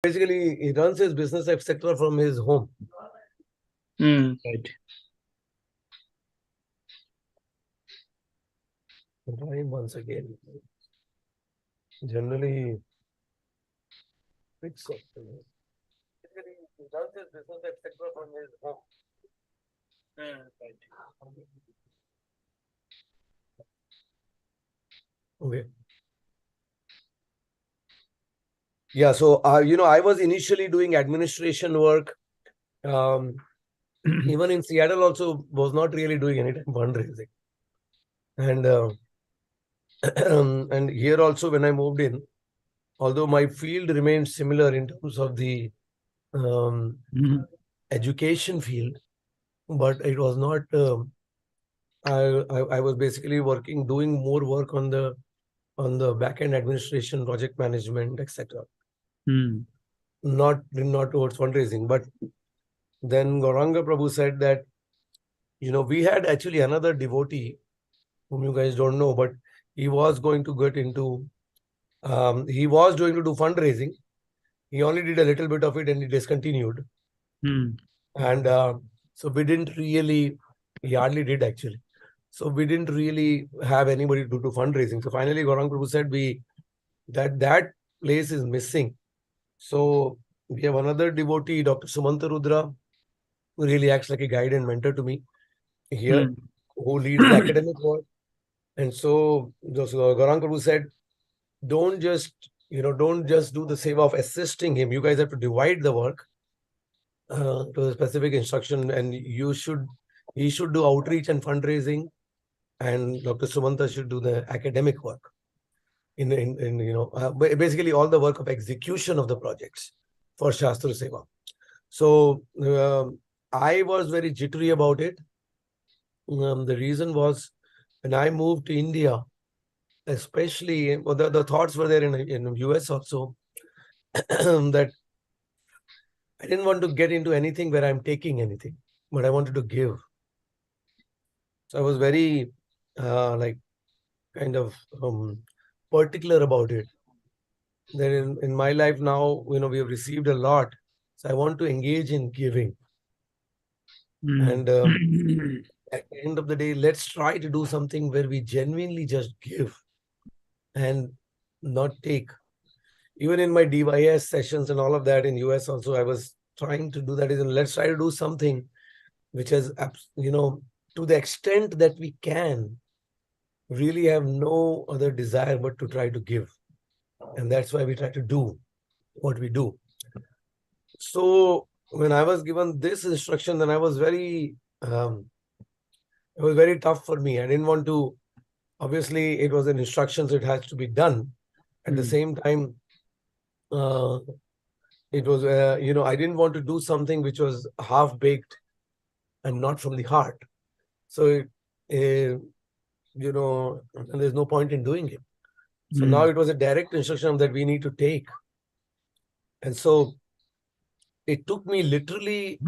Basically, he runs his business, etc., from his home. Right. Time once again. Generally, picks up. Basically, he runs his business, etc., from his home. Right. Okay. Yeah. So, I was initially doing administration work. Even in Seattle, also was not really doing any fundraising. And and here also, when I moved in, although my field remained similar in terms of the um, education field, but it was not. I was basically doing more work on the back end administration, project management, etc. Not towards fundraising. But then Gauranga Prabhu said that we had actually another devotee whom you guys don't know, but he was going to get into. He was going to do fundraising. He only did a little bit of it and he discontinued. And so we didn't really. He hardly did actually. So we didn't really have anybody to do fundraising. So finally, Gaurang Prabhu said that place is missing. So we have another devotee, Dr. Sumanta Rudra, who really acts like a guide and mentor to me here, who leads the academic work. And so Gaurang Prabhu said, don't just do the seva of assisting him. You guys have to divide the work to a specific instruction, and he should do outreach and fundraising, and Dr. Sumanta should do the academic work. Basically all the work of execution of the projects for Shastra Seva. So I was very jittery about it. The reason was when I moved to India, especially the thoughts were there in US also, that I didn't want to get into anything where I'm taking anything, but I wanted to give. So I was very kind of particular about it. That in my life now, we have received a lot. So I want to engage in giving. And at the end of the day, let's try to do something where we genuinely just give and not take. Even in my DYS sessions and all of that in US also, I was trying to do that. Let's try to do something which is, to the extent that we can, really have no other desire but to try to give. And that's why we try to do what we do. So when I was given this instruction, then it was very tough for me. I didn't want to, obviously it was an instruction, so it has to be done. At the same time, it was, I didn't want to do something which was half-baked and not from the heart. So, and there's no point in doing it. So now it was a direct instruction that we need to take. And so it took me literally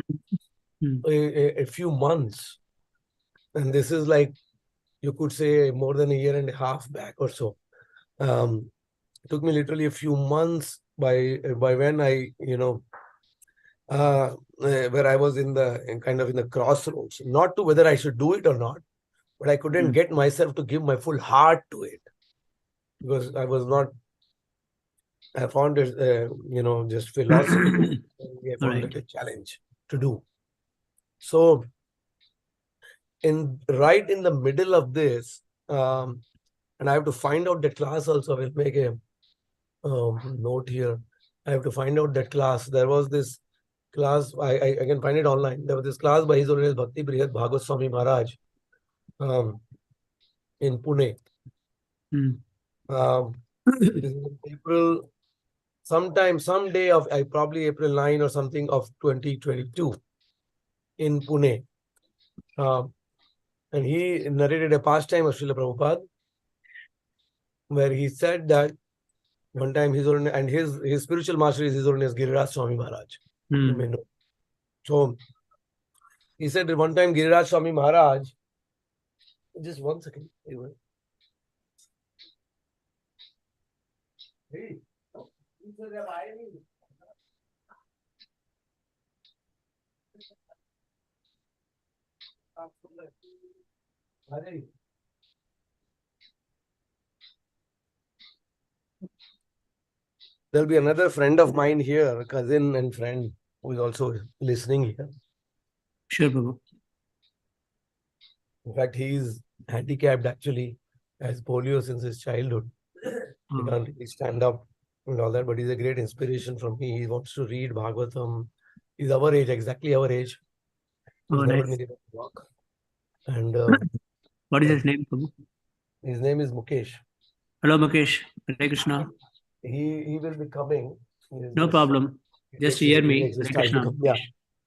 a few months. And this is like, you could say, more than a year and a half back or so. It took me literally a few months by when I, where I was in the crossroads, not to whether I should do it or not, but I couldn't get myself to give my full heart to it because I was not. I found it, just philosophy. I found it a challenge to do. So, right in the middle of this, and I have to find out that class also. I will make a note here. I have to find out that class. There was this class, I can find it online. There was this class by His Holiness Bhakti Priyat Bhagwat Swami Maharaj in Pune. April, some day of probably April 9 or something of 2022 in Pune. And he narrated a pastime of Srila Prabhupada where he said that one time his spiritual master is His Holiness Giriraj Swami Maharaj. You may know. So he said that one time Giriraj Swami Maharaj, just 1 second. Hey, There'll be another friend of mine here, cousin and friend, who is also listening here. Sure, Prabhu. In fact, he's handicapped actually, has polio since his childhood. He can't really stand up and all that, but he's a great inspiration from me. He wants to read Bhagavatam. He's our age, exactly our age. He's Oh, never nice. been able to walk. And What is his name, Prabhu? his name is Mukesh. Hello, Mukesh. Hare Krishna. He will be coming. No problem. Just hear me. Takes his Hare time to Krishna. come. Yeah,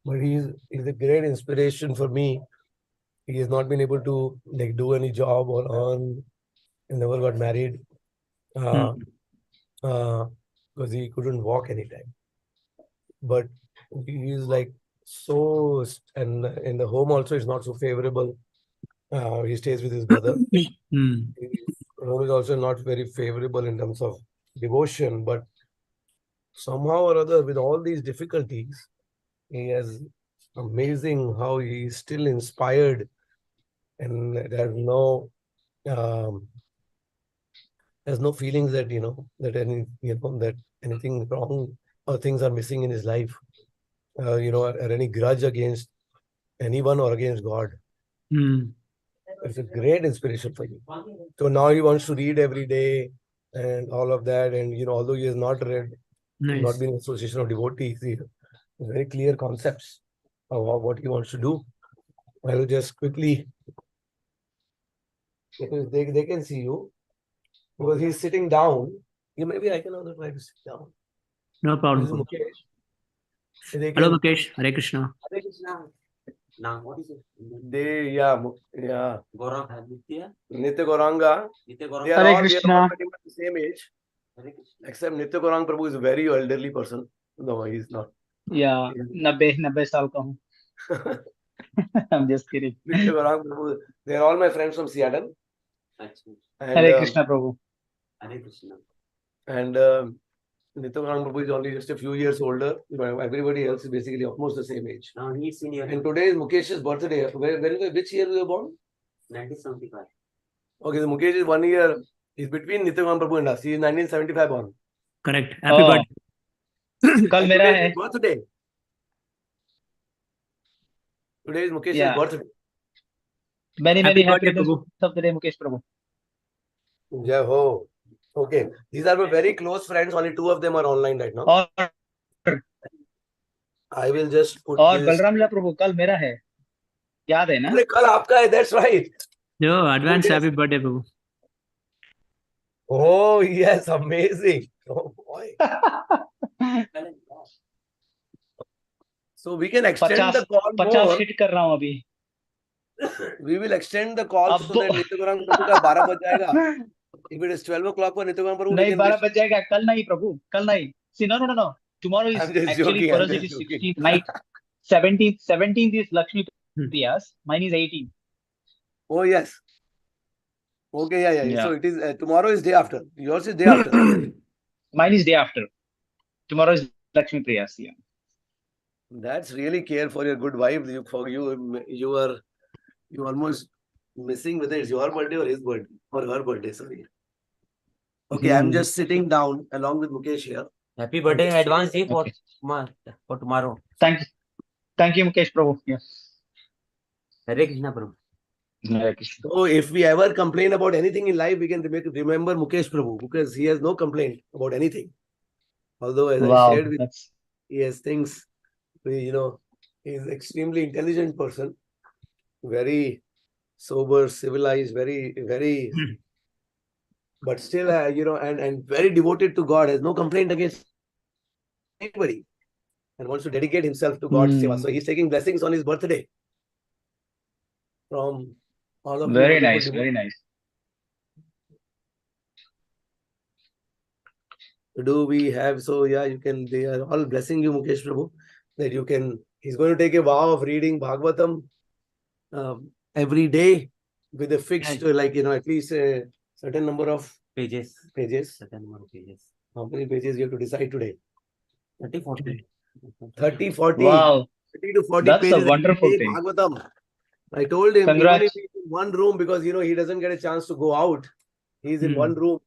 but he's a great inspiration for me. He has not been able to like do any job or earn. He never got married because he couldn't walk anytime. But he is like so, and in the home also is not so favorable. He stays with his brother. Hmm. His home is also not very favorable in terms of devotion, but somehow or other, with all these difficulties, he has amazing how he is still inspired and um, has no feelings that that anything wrong or things are missing in his life, or any grudge against anyone or against God. Hmm. It's a great inspiration for you. So now he wants to read every day and all of that, and although he has not read, not Nice. been in association of devotees, he has very clear concepts of what he wants to do. I will just quickly, because they can see you, because he's sitting down. Maybe I can also try to sit down. No problem, This is Prabhu. Mukesh. They Hello, can, Mukesh. Hare Krishna. Hare Krishna. Now, what is it? yeah. Gauranga, Nitya? Nitya Gauranga. Nitya They Gauranga. are Hare all Krishna. pretty much the same age, Hare Krishna. except Nitya Gauranga Prabhu is a very elderly person. No, he's not. Yeah, 90 साल का हूँ. I'm just kidding. Nitya Gauranga Prabhu, they are all my friends from Seattle. Achha. And, Hare Krishna Prabhu. Hare Krishna. And Nitya Gauranga Prabhu is only just a few years older. Everybody else is basically almost the same age. Now he's senior. And today is Mukesh's birthday. Which year you were born? 1975. Okay, so Mukesh is 1 year. He's between Nitya Gauranga Prabhu and us. He is 1975 born. Correct. Happy Oh, birthday. कल मेरा Today is है. his birthday. Today is Mukesh's Yeah. birthday. Many Happy happy birthday, returns Prabhu. of the day, Mukesh Prabhu. Yeah, ho. Okay. These are my very close friends. Only 2 of them are online right now. और I will just put और this. Balram लीला प्रभु कल मेरा है. याद है ना? अरे कल आपका है. That's right. Yo, advance Yes. happy birthday, Prabhu. Oh yes, amazing. Oh boy. So we can extend the call 50 more. Hit कर रहा हूँ अभी. We will extend the call अब so that Nitya Gauranga Prabhu का 12 बज जाएगा. If it is 12 o'clock for Nitya Gauranga Prabhu, we नहीं can 12 बज जाएगा. कल नहीं प्रभु. कल नहीं. See, no. Tomorrow is I'm just actually joking, for I'm us it just is joking. 16th night. 17th is Lakshmi Priya's. Mine is 18th. Oh yes. Okay, yeah. Yeah. So it is tomorrow is day after. Yours is day after. Mine is day after. Tomorrow is Lakshmi Priya's. Yeah. That's really care for your good wife. You are almost missing whether it's your birthday or his birthday or her birthday. Sorry. Okay, I'm just sitting down along with Mukesh here. Happy birthday in advance day for, Okay. for tomorrow. Thank you, Mukesh Prabhu. Yeah. Hare Krishna, Prabhu. Hare Krishna. So if we ever complain about anything in life, we can remember Mukesh Prabhu because he has no complaint about anything. Although as I Wow, shared with that's he has things, he's extremely intelligent person, very sober, civilized, very, but still, and very devoted to God, has no complaint against anybody and wants to dedicate himself to God's seva. So he's taking blessings on his birthday from all of you. very wonderful nice. devotees. Very nice. Do we have, so yeah, they are all blessing you, Mukesh Prabhu, that he's going to take a vow of reading Bhagavatam every day with a fixed, at least a certain number of Pages. Certain number of pages. How many pages you have to decide today? 30, 40. 30, 40. Wow, 30 to 40 that's pages a wonderful every day, thing. Bhagavatam. I told him, even Congrats. if he's in one room, because he doesn't get a chance to go out, he's in one room,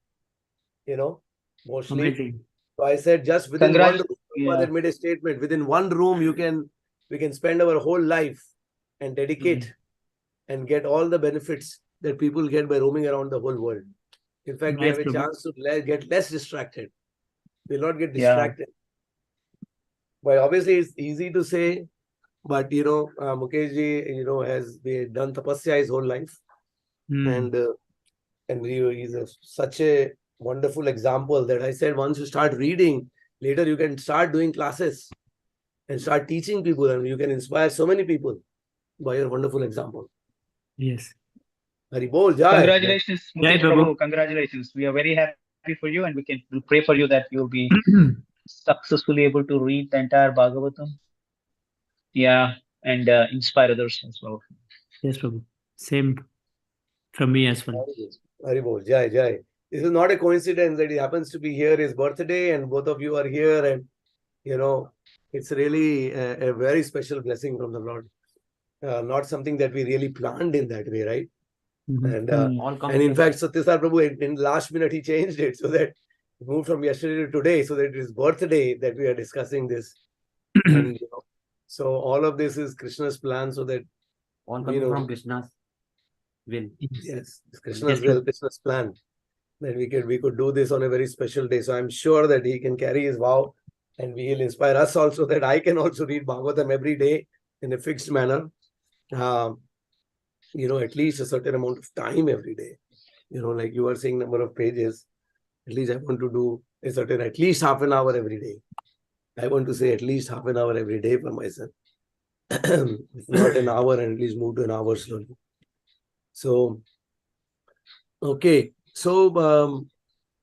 mostly. Completely. So I said, just within one Congrats. room, Yeah. Prabhupada made a statement. Within one room, we can spend our whole life and dedicate and get all the benefits that people get by roaming around the whole world. In fact, we Nice, have a Prabhu. chance to get less distracted. We'll not get Yeah. distracted. But obviously, it's easy to say, but Mukesh ji, has done tapasya his whole life, Hmm. and he's such a wonderful example that I said, once you start reading, later you can start doing classes and start teaching people, and you can inspire so many people by your wonderful example. Yes. Hari Bol Jai. Congratulations, Jai Mukesh Prabhu. Prabhu. Congratulations. We are very happy for you, and we'll pray for you that you'll be successfully able to read the entire Bhagavatam. Yeah, and inspire others as well. Yes, Prabhu. Same from me as well. Hari Bol Jai Jai. This is not a coincidence that he happens to be here, his birthday, and both of you are here, and it's really a very special blessing from the Lord. Not something that we really planned in that way, right? Mhm. And in fact, Satyasar Prabhu, in last minute, he changed it so that it moved from yesterday to today, so that it is birthday that we are discussing this. And so all of this is Krishna's plan, so that All coming from Krishna's will. yes, it's Krishna's will, Krishna's plan, that we could do this on a very special day. So I'm sure that he can carry his vow, and he'll inspire us also, that I can also read Bhagavatam every day in a fixed manner. At least a certain amount of time every day. Like you are saying, number of pages. At least I want to do a certain, at least half an hour every day. I want to say at least half an hour every day for myself. If not an hour, and at least move to an hour slowly. So, okay. So,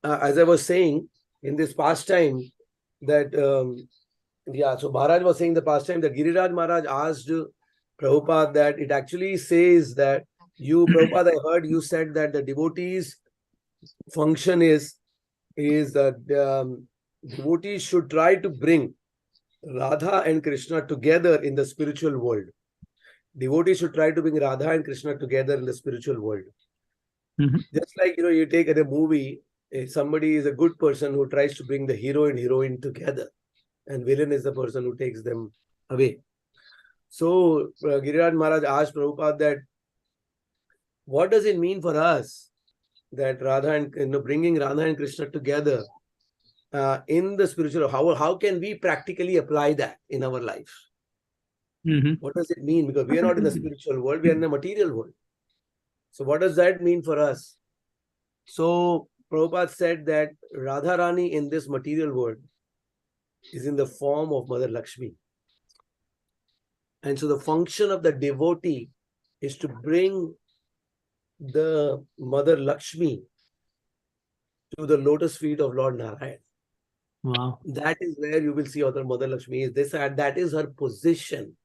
as I was saying, in this pastime, that, so Maharaj was saying the pastime that Giriraj Maharaj asked Prabhupada that it actually says that Prabhupada, I heard you said that the devotees' function is that devotees should try to bring Radha and Krishna together in the spiritual world. Devotees should try to bring Radha and Krishna together in the spiritual world. Just like, you take in a movie, somebody is a good person who tries to bring the hero and heroine together, and villain is the person who takes them away. So, Giriraj Maharaj asked Prabhupada that, what does it mean for us that Radha and bringing Radha and Krishna together in the spiritual? How can we practically apply that in our life? What does it mean? Because we are not in the spiritual world, we are in the material world. So what does that mean for us? So Prabhupada said that Radharani in this material world is in the form of Mother Lakshmi. And so the function of the devotee is to bring the Mother Lakshmi to the lotus feet of Lord Narayan. Wow. That is where you will see other Mother Lakshmi is this, and that is her position.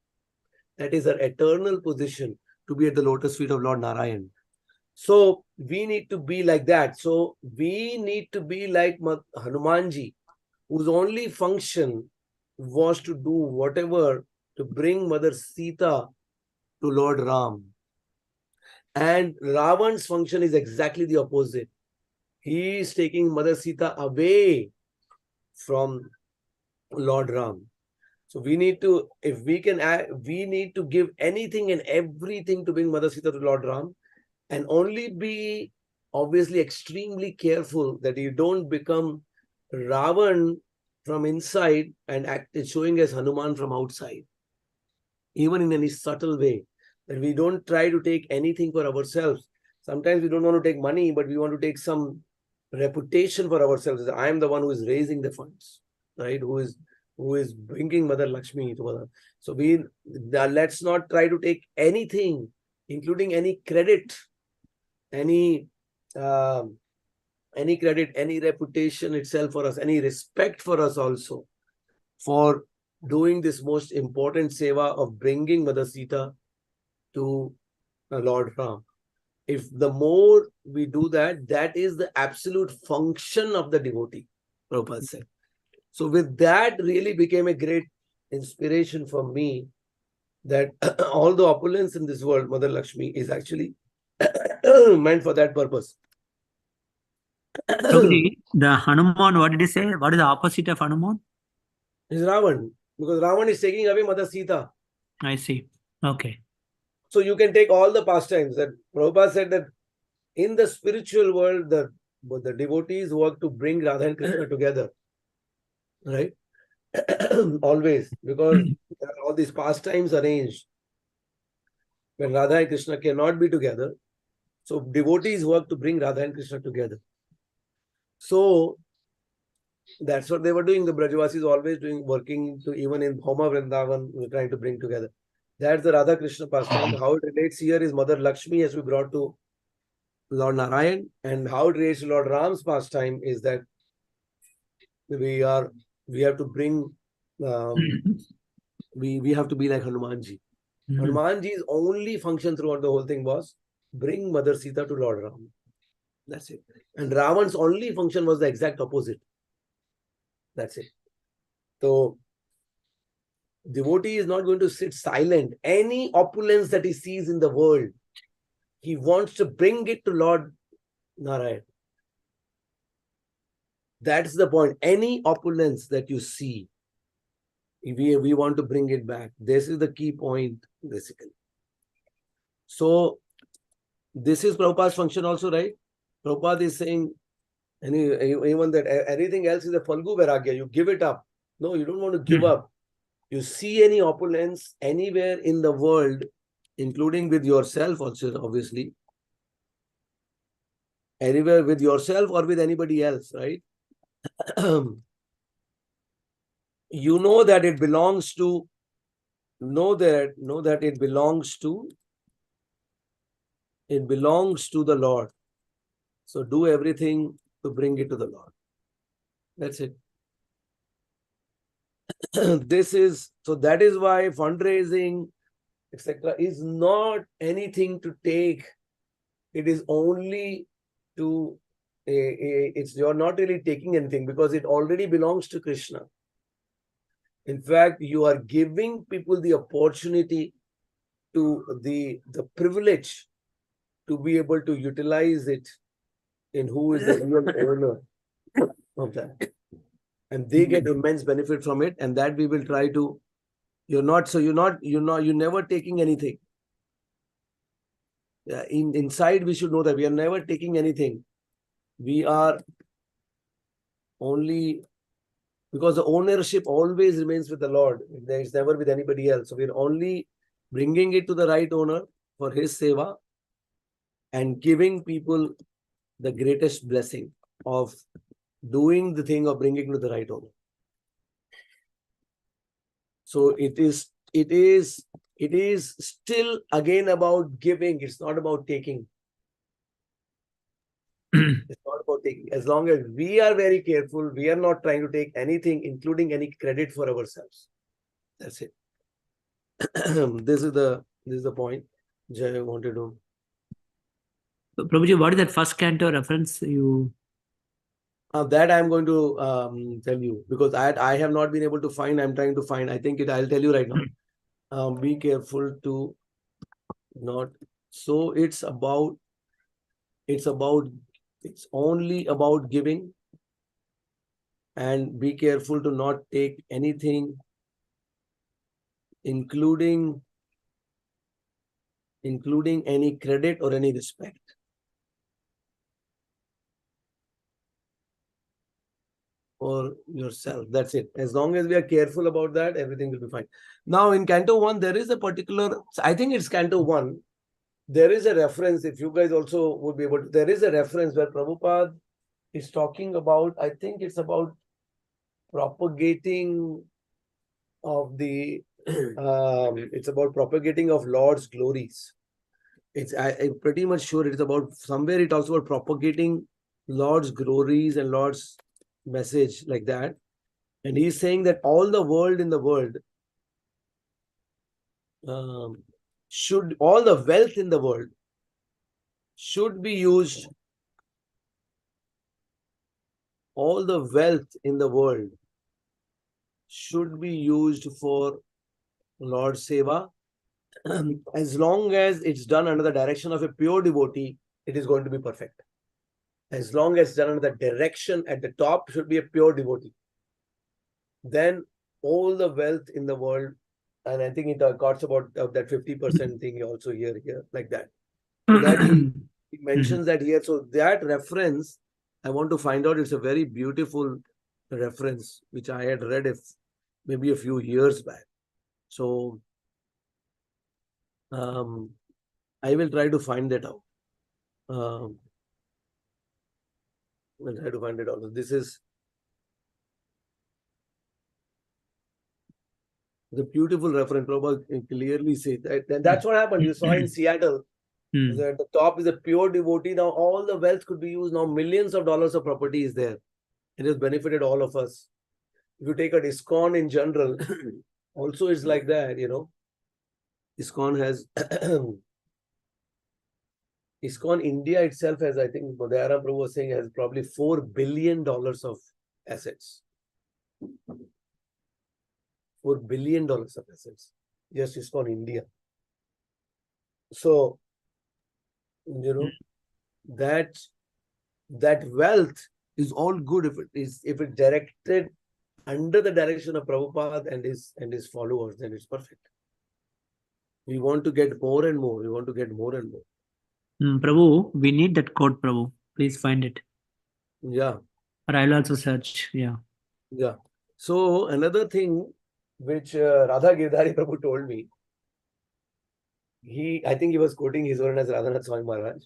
That is her eternal position, to be at the lotus feet of Lord Narayan. So we need to be like that. So we need to be like Hanumanji, whose only function was to do whatever to bring Mother Sita to Lord Ram. And Ravan's function is exactly the opposite. He is taking Mother Sita away from Lord Ram. So we need to, if we can, we need to give anything and everything to bring Mother Sita to Lord Ram, and only be obviously extremely careful that you don't become Ravan from inside and showing as Hanuman from outside, even in any subtle way. That we don't try to take anything for ourselves. Sometimes we don't want to take money, but we want to take some reputation for ourselves. I am the one who is raising the funds, right? Who is bringing Mother Lakshmi to Mother. So let's not try to take anything, including any credit, any credit, any reputation itself for us, any respect for us also, for doing this most important seva of bringing Mother Sita to Lord Ram. If the more we do that, that is the absolute function of the devotee, Prabhupada said. So with that really became a great inspiration for me that all the opulence in this world, Mother Lakshmi, is actually meant for that purpose. Prabhuji, the Hanuman, what did he say? What is the opposite of Hanuman? Is Ravan, because Ravan is taking away Mother Sita. I see. Okay. So you can take all the pastimes. That Prabhupada said that in the spiritual world, the devotees work to bring Radha and Krishna together, right? Always, because there are all these pastimes arranged when Radha and Krishna cannot be together. So devotees work to bring Radha and Krishna together. So that's what they were doing. The Brajavasis always working to, even in Bhauma Vrindavan, we're trying to bring together. That's the Radha Krishna pastime. How it relates here is Mother Lakshmi as we brought to Lord Narayan, and how it relates to Lord Ram's pastime is that we have to bring we have to be like Hanumanji. Hanumanji's only function throughout the whole thing was bring Mother Sita to Lord Ram. That's it. And Ravan's only function was the exact opposite. That's it. So devotee is not going to sit silent. Any opulence that he sees in the world, he wants to bring it to Lord Narayan. That's the point. Any opulence that you see, we want to bring it back. This is the key point, basically. So this is Prabhupada's function also, right? Prabhupada is saying, even that anything else is a Falgu Vairagya. You give it up. No, you don't want to give up. You see any opulence anywhere in the world, including with yourself also, obviously. Anywhere with yourself or with anybody else, right? You know that it belongs to, know that it belongs to the Lord. So do everything to bring it to the Lord. That's it. So that is why fundraising, etc., is not anything to take. It is only to, you're not really taking anything because it already belongs to Krishna. In fact, you are giving people the opportunity to the privilege to be able to utilize it in who is the real owner of that. And they get immense benefit from it, and that we will try to. You're never taking anything. Inside, we should know that we are never taking anything. We are only, because the ownership always remains with the Lord. It's never with anybody else. So we're only bringing it to the right owner for his seva and giving people the greatest blessing of doing the thing of bringing to the right owner. So it is still again about giving. It's not about taking. It's not about taking. As long as we are very careful, we are not trying to take anything, including any credit for ourselves. That's it. This is the point Jay wanted to. Prabhuji, what is that first canto reference you? That I'm going to tell you, because I have not been able to find. I'm trying to find. I think I'll tell you right now. Be careful to not. So it's only about giving, and be careful to not take anything, including any credit or any respect. For yourself. That's it. As long as we are careful about that, everything will be fine. Now in Canto 1, there is a particular, I think it's Canto 1, there is a reference, if you guys also would be able to, there is a reference where Prabhupada is talking about, I think it's about propagating of the, it's about propagating of Lord's glories. I'm pretty much sure it's about, somewhere it talks about propagating Lord's glories and Lord's message like that. And he's saying that all the world in the world, all the wealth in the world should be used, all the wealth in the world should be used for Lord Seva as long as it's done under the direction of a pure devotee, it is going to be perfect. As long as it's done under the direction at the top should be a pure devotee. Then all the wealth in the world, and I think it talks about that 50% thing you also hear here, like that. So that he mentions that here. So that reference, I want to find out. It's a very beautiful reference, which I had read maybe a few years back. So I will try to find that out. I'll try to find it out. This is the beautiful reference. Prabhupada clearly says that. And that's what happened. You saw in Seattle. At the top is a pure devotee. Now all the wealth could be used. Now millions of dollars of property is there. It has benefited all of us. If you take a ISKCON in general, also it's like that, ISKCON has ISKCON India itself has, I think, Dayaram Prabhu was saying, has probably $4 billion of assets. $4 billion of assets. Just ISKCON India. So, that wealth is all good if it directed under the direction of Prabhupada and his followers, then it's perfect. We want to get more and more. We want to get more and more. Prabhu, we need that quote, Prabhu. Please find it. Yeah. Or I'll also search. Yeah. Yeah. So another thing which Radha Girdhari Prabhu told me, I think he was quoting His Holiness Radhanath Swami Maharaj,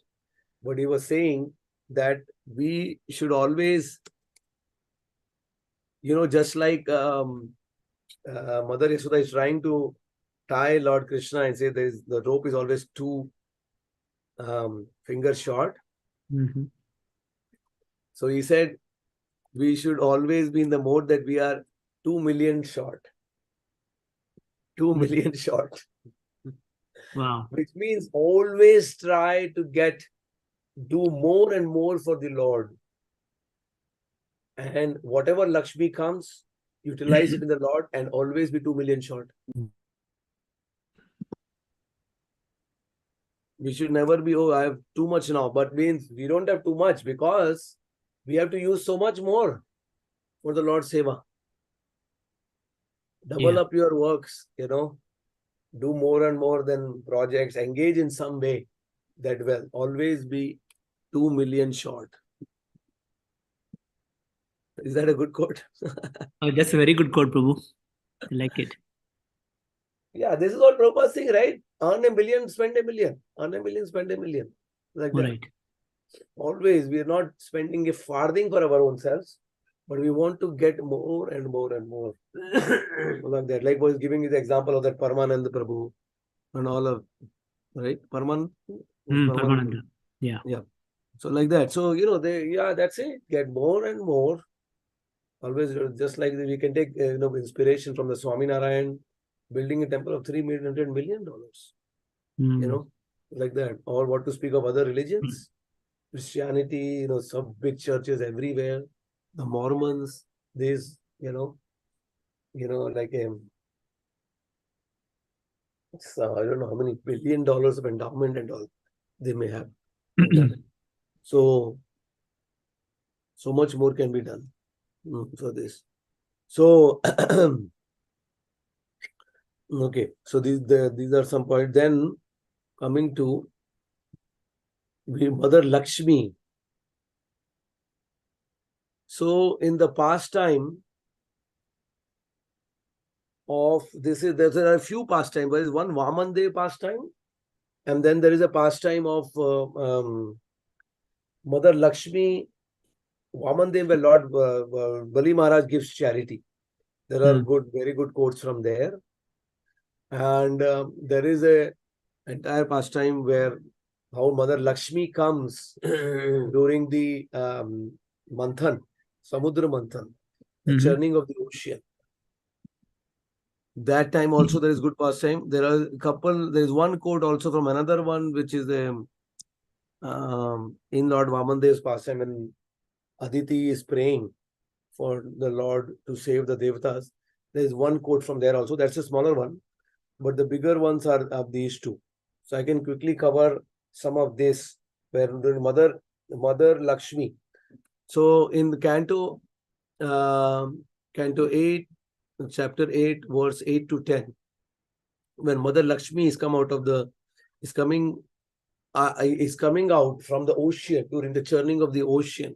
but he was saying that we should always, just like Mother Yashoda is trying to tie Lord Krishna and say the rope is always 2 fingers short. So he said we should always be in the mode that we are 2 million short. 2 million short. Wow. Which means always try to do more and more for the Lord. And whatever Lakshmi comes, utilize it in the Lord and always be 2 million short. We should never be, I have too much now, but means we don't have too much because we have to use so much more for the Lord's Seva. Double up your works, do more and more than projects, engage in some way that will always be 2 million short. Is that a good quote? That's a very good quote, Prabhu. I like it. Yeah, this is what Prabhupada is saying, right? Earn $1 million, spend $1 million. Earn $1 million, spend $1 million. Like that. Right. Always, we are not spending a farthing for our own selves, but we want to get more and more and more. Like that. Like was giving you the example of that Paramananda Prabhu and all of, right? Paramananda. Yeah. Yeah. So like that. So, that's it. Get more and more. Always, just like we can take, inspiration from the Swaminarayan building a temple of $300 million. Like that. Or what to speak of other religions. Christianity, some big churches everywhere. The Mormons, these, like I don't know how many $1 billion of endowment and all they may have. So much more can be done for this. So, okay. So these are some points. Then coming to Mother Lakshmi. So in the pastime of there are a few pastimes. There is one Vamandev pastime, and then there is a pastime of Mother Lakshmi. Vamandev, where Lord Bali Maharaj gives charity. There are very good quotes from there. And there is a entire pastime where how Mother Lakshmi comes during the Manthan, Samudra Manthan, the churning of the ocean. That time also there is good pastime. There are there is one quote also from another one, which is in Lord Vamandev's pastime when Aditi is praying for the Lord to save the Devatas. There is one quote from there also. That's a smaller one. but the bigger ones are of these two. So I can quickly cover some of this where the Mother Lakshmi. So in the Canto 8, chapter 8, verse 8 to 10, when Mother Lakshmi is coming out from the ocean during the churning of the ocean,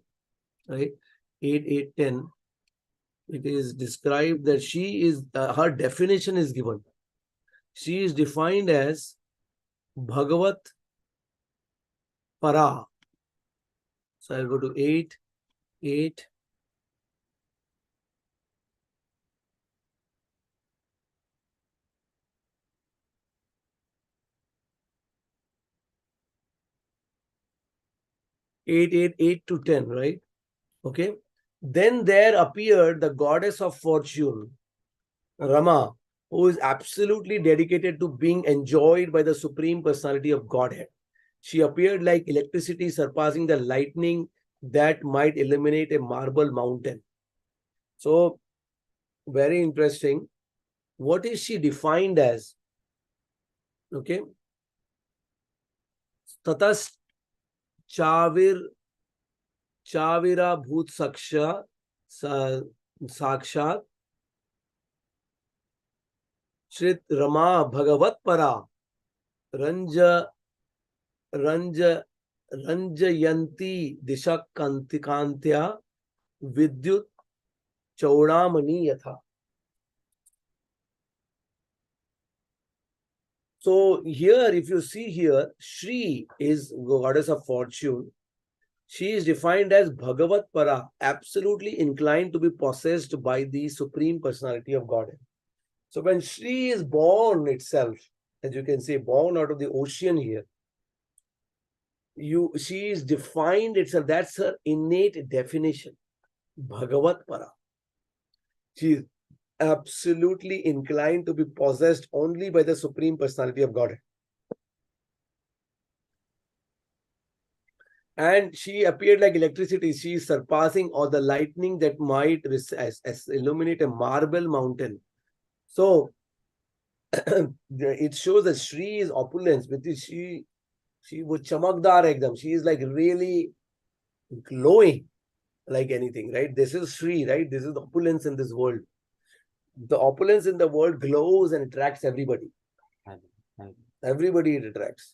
right? 8, 8, 10. It is described that she is, her definition is given. She is defined as Bhagavat Para. So I'll go to 8, 8. Eight, 8, 8 to 10, right? Okay. Then there appeared the goddess of fortune, Rama, who is absolutely dedicated to being enjoyed by the Supreme Personality of Godhead. She appeared like electricity surpassing the lightning that might illuminate a marble mountain. So, very interesting. What is she defined as? Okay. Tatas Chavira Bhut Sakshat Shrit Rama Bhagavat Para Ranjayanti Dishakantya Vidyut Chaudamani Yatha. So here, if you see here, Shri is goddess of fortune. She is defined as Bhagavat Para, absolutely inclined to be possessed by the Supreme Personality of Godhead. So when Shri is born itself, as you can see, born out of the ocean here, she is defined itself. That's her innate definition. Bhagavat Para. She is absolutely inclined to be possessed only by the Supreme Personality of Godhead. And she appeared like electricity. She is surpassing all the lightning that might illuminate a marble mountain. So it shows that Shri is opulence, with this she was chamakdar ekdam. She is like really glowing like anything, right? This is Shri, right? This is the opulence in this world. The opulence in the world glows and attracts everybody. Everybody it attracts.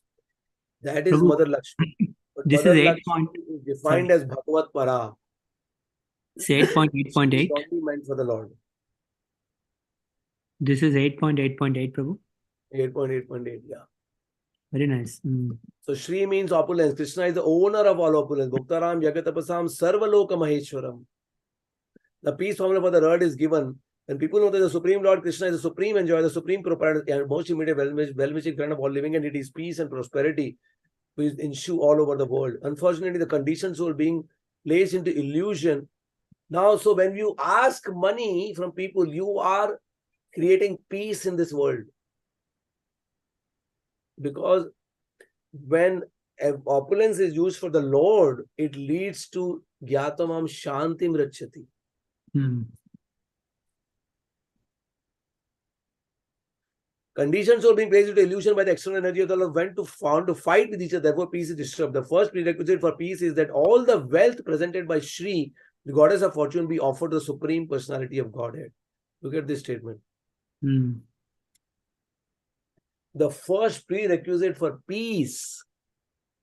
That is Prabhu, Mother Lakshmi. But this Mother is 8 Lakshmi is defined as Bhagavat Para. It's 8.8.8. It's only meant for the Lord. This is 8.8.8, Prabhu. 8.8.8, yeah. Very nice. So Shri means opulence. Krishna is the owner of all opulence. Bhuktaram Jagatapasam Sarvaloka Maheshwaram. The peace formula for the word is given. When people know that the Supreme Lord Krishna is the supreme enjoyer, the supreme proprietor, and most immediate well-wishing friend of all living entities, peace and prosperity will ensue all over the world. Unfortunately, the conditions were being placed into illusion. Now, so when you ask money from people, you are creating peace in this world. Because when opulence is used for the Lord, it leads to Gyatamam Shantim Rachati. Conditions were being placed into illusion by the external energy of the Lord, went to found to fight with each other. Therefore, peace is disturbed. The first prerequisite for peace is that all the wealth presented by Shri, the goddess of fortune, be offered to the Supreme Personality of Godhead. Look at this statement. The first prerequisite for peace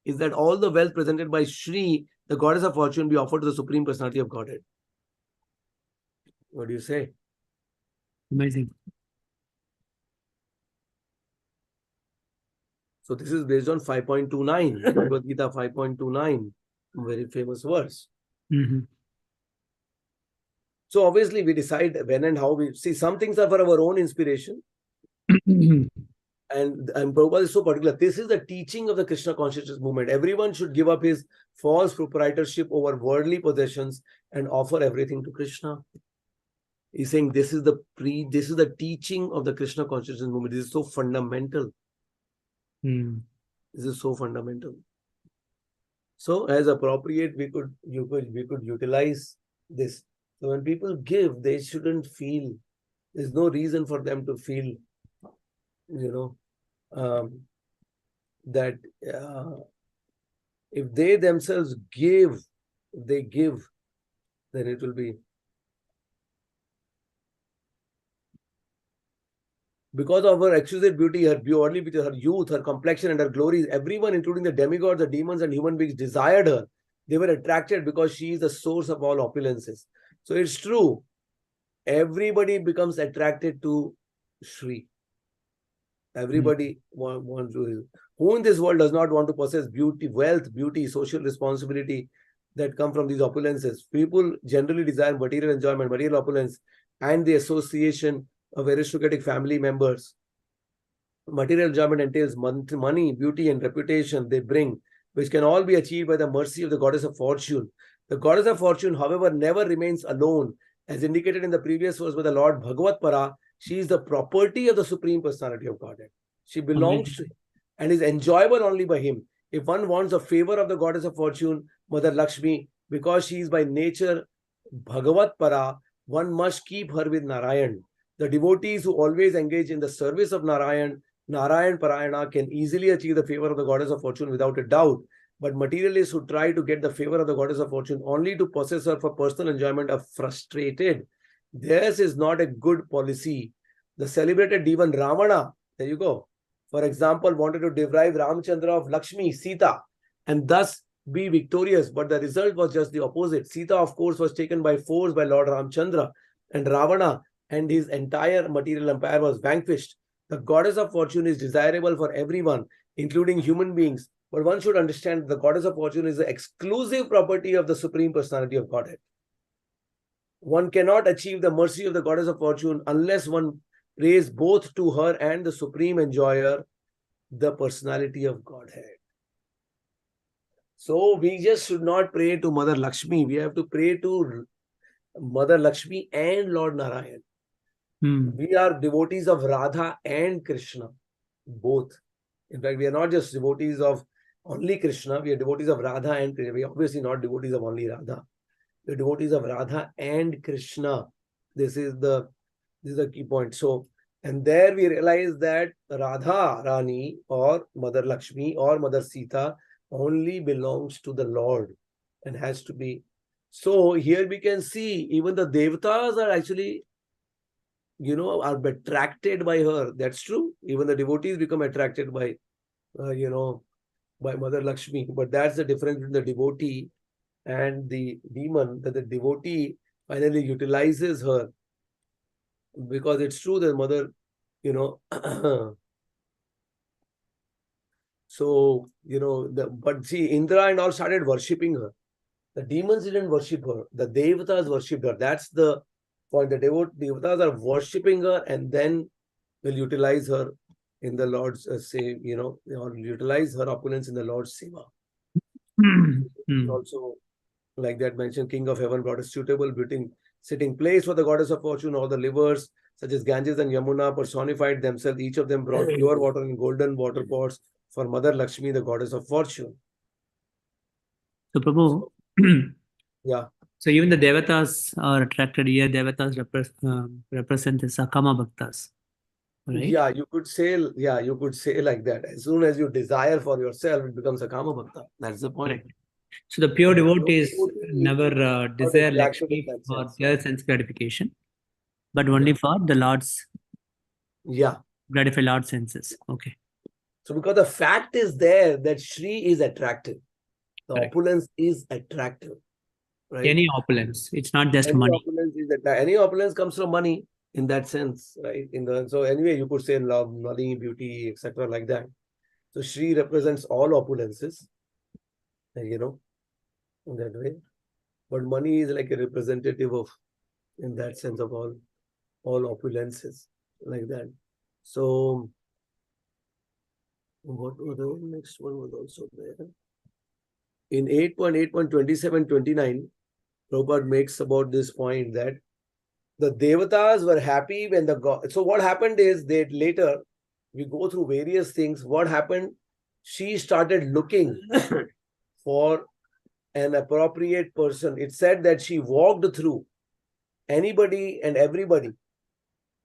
is that all the wealth presented by Shri, the goddess of fortune, be offered to the Supreme Personality of Godhead. What do you say? Amazing. So this is based on 5.29, Bhagavad Gita 5.29, very famous verse. So obviously we decide when and how we see. Some things are for our own inspiration. And Prabhupada is so particular. This is the teaching of the Krishna consciousness movement. Everyone should give up his false proprietorship over worldly possessions and offer everything to Krishna. He's saying this is the teaching of the Krishna consciousness movement. This is so fundamental. This is so fundamental. So as appropriate, we could utilize this. So when people give, they shouldn't feel, there's no reason for them to feel that if they themselves give, then it will be. Because of her exquisite beauty, her worldly beauty, her youth, her complexion, and her glories, everyone, including the demigods, the demons, and human beings, desired her. They were attracted because she is the source of all opulences. So it's true. Everybody becomes attracted to Shri. Everybody wants to. Who in this world does not want to possess beauty, wealth, beauty, social responsibility that come from these opulences? People generally desire material enjoyment, material opulence, and the association of aristocratic family members. Material enjoyment entails money, beauty, and reputation they bring, which can all be achieved by the mercy of the goddess of fortune. The goddess of fortune, however, never remains alone. As indicated in the previous verse by the Lord Bhagavat Para, she is the property of the Supreme Personality of Godhead. She belongs to him and is enjoyable only by him. If one wants the favor of the goddess of fortune, Mother Lakshmi, because she is by nature Bhagavat Para, one must keep her with Narayan. The devotees who always engage in the service of Narayan Parayana can easily achieve the favor of the goddess of fortune without a doubt. But materialists who try to get the favor of the goddess of fortune only to possess her for personal enjoyment are frustrated. Theirs is not a good policy. The celebrated Devan Ravana, there you go, for example, wanted to deprive Ramchandra of Lakshmi, Sita, and thus be victorious. But the result was just the opposite. Sita, of course, was taken by force by Lord Ramchandra, and Ravana and his entire material empire was vanquished. The goddess of fortune is desirable for everyone, including human beings. But one should understand the goddess of fortune is the exclusive property of the Supreme Personality of Godhead. One cannot achieve the mercy of the goddess of fortune unless one prays both to her and the Supreme Enjoyer, the Personality of Godhead. So we just should not pray to Mother Lakshmi. We have to pray to Mother Lakshmi and Lord Narayan. We are devotees of Radha and Krishna, both. In fact, we are not just devotees of only Krishna, we are devotees of Radha and Krishna. We are obviously not devotees of only Radha. We are devotees of Radha and Krishna. This is the key point. So, and there we realize that Radha Rani or Mother Lakshmi or Mother Sita only belongs to the Lord and has to be. So here we can see even the Devatas are actually, are attracted by her. That's true. Even the devotees become attracted by, by Mother Lakshmi. But that's the difference between the devotee and the demon, that the devotee finally utilizes her. Because it's true that Mother, so, but see, Indra and all started worshipping her. The demons didn't worship her. The Devatas worshipped her. That's the point. The Devatas are worshipping her and then will utilize her in the Lord's, or utilize her opulence in the Lord's seva. Also, like that mentioned, King of Heaven brought a suitable sitting place for the goddess of fortune. All the rivers, such as Ganges and Yamuna, personified themselves. Each of them brought pure water in golden water pots for Mother Lakshmi, the goddess of fortune. So, Prabhu, yeah. So even the Devatas are attracted here. Devatas represent the Sakama Bhaktas. Right? Yeah, you could say like that. As soon as you desire for yourself, it becomes a Kama Bhakta. That's the point. Right. So the pure devotees never desire Lakshmi for their sense gratification, but only for the Lord's gratify Lord's senses. Okay. So because the fact is there that Shri is attractive. The opulence is attractive. Right? Any opulence. It's not just money. Any opulence comes from money in that sense, right? So anyway, you could say love, money, beauty, etc. like that. So Shri represents all opulences, in that way. But money is like a representative of, in that sense, of all opulences, like that. So what was the next one was also there? In 8.8.27-29, Prabhupada makes about this point that the Devatas were happy when the God. So what happened is that later we go through various things. What happened? She started looking for an appropriate person. It said that she walked through anybody and everybody,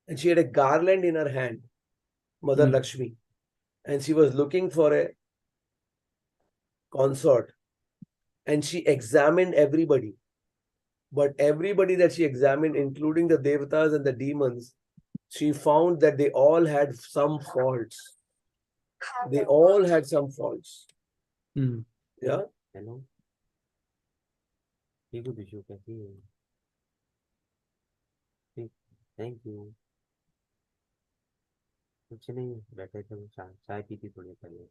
and she had a garland in her hand. Mother Lakshmi, and she was looking for a consort, and she examined everybody. But everybody that she examined, including the devatas and the demons, she found that they all had some faults. They all had some faults. Yeah. Hello. Thank you. कुछ नहीं, बैठे थे, चाय P थी थोड़ी पहले।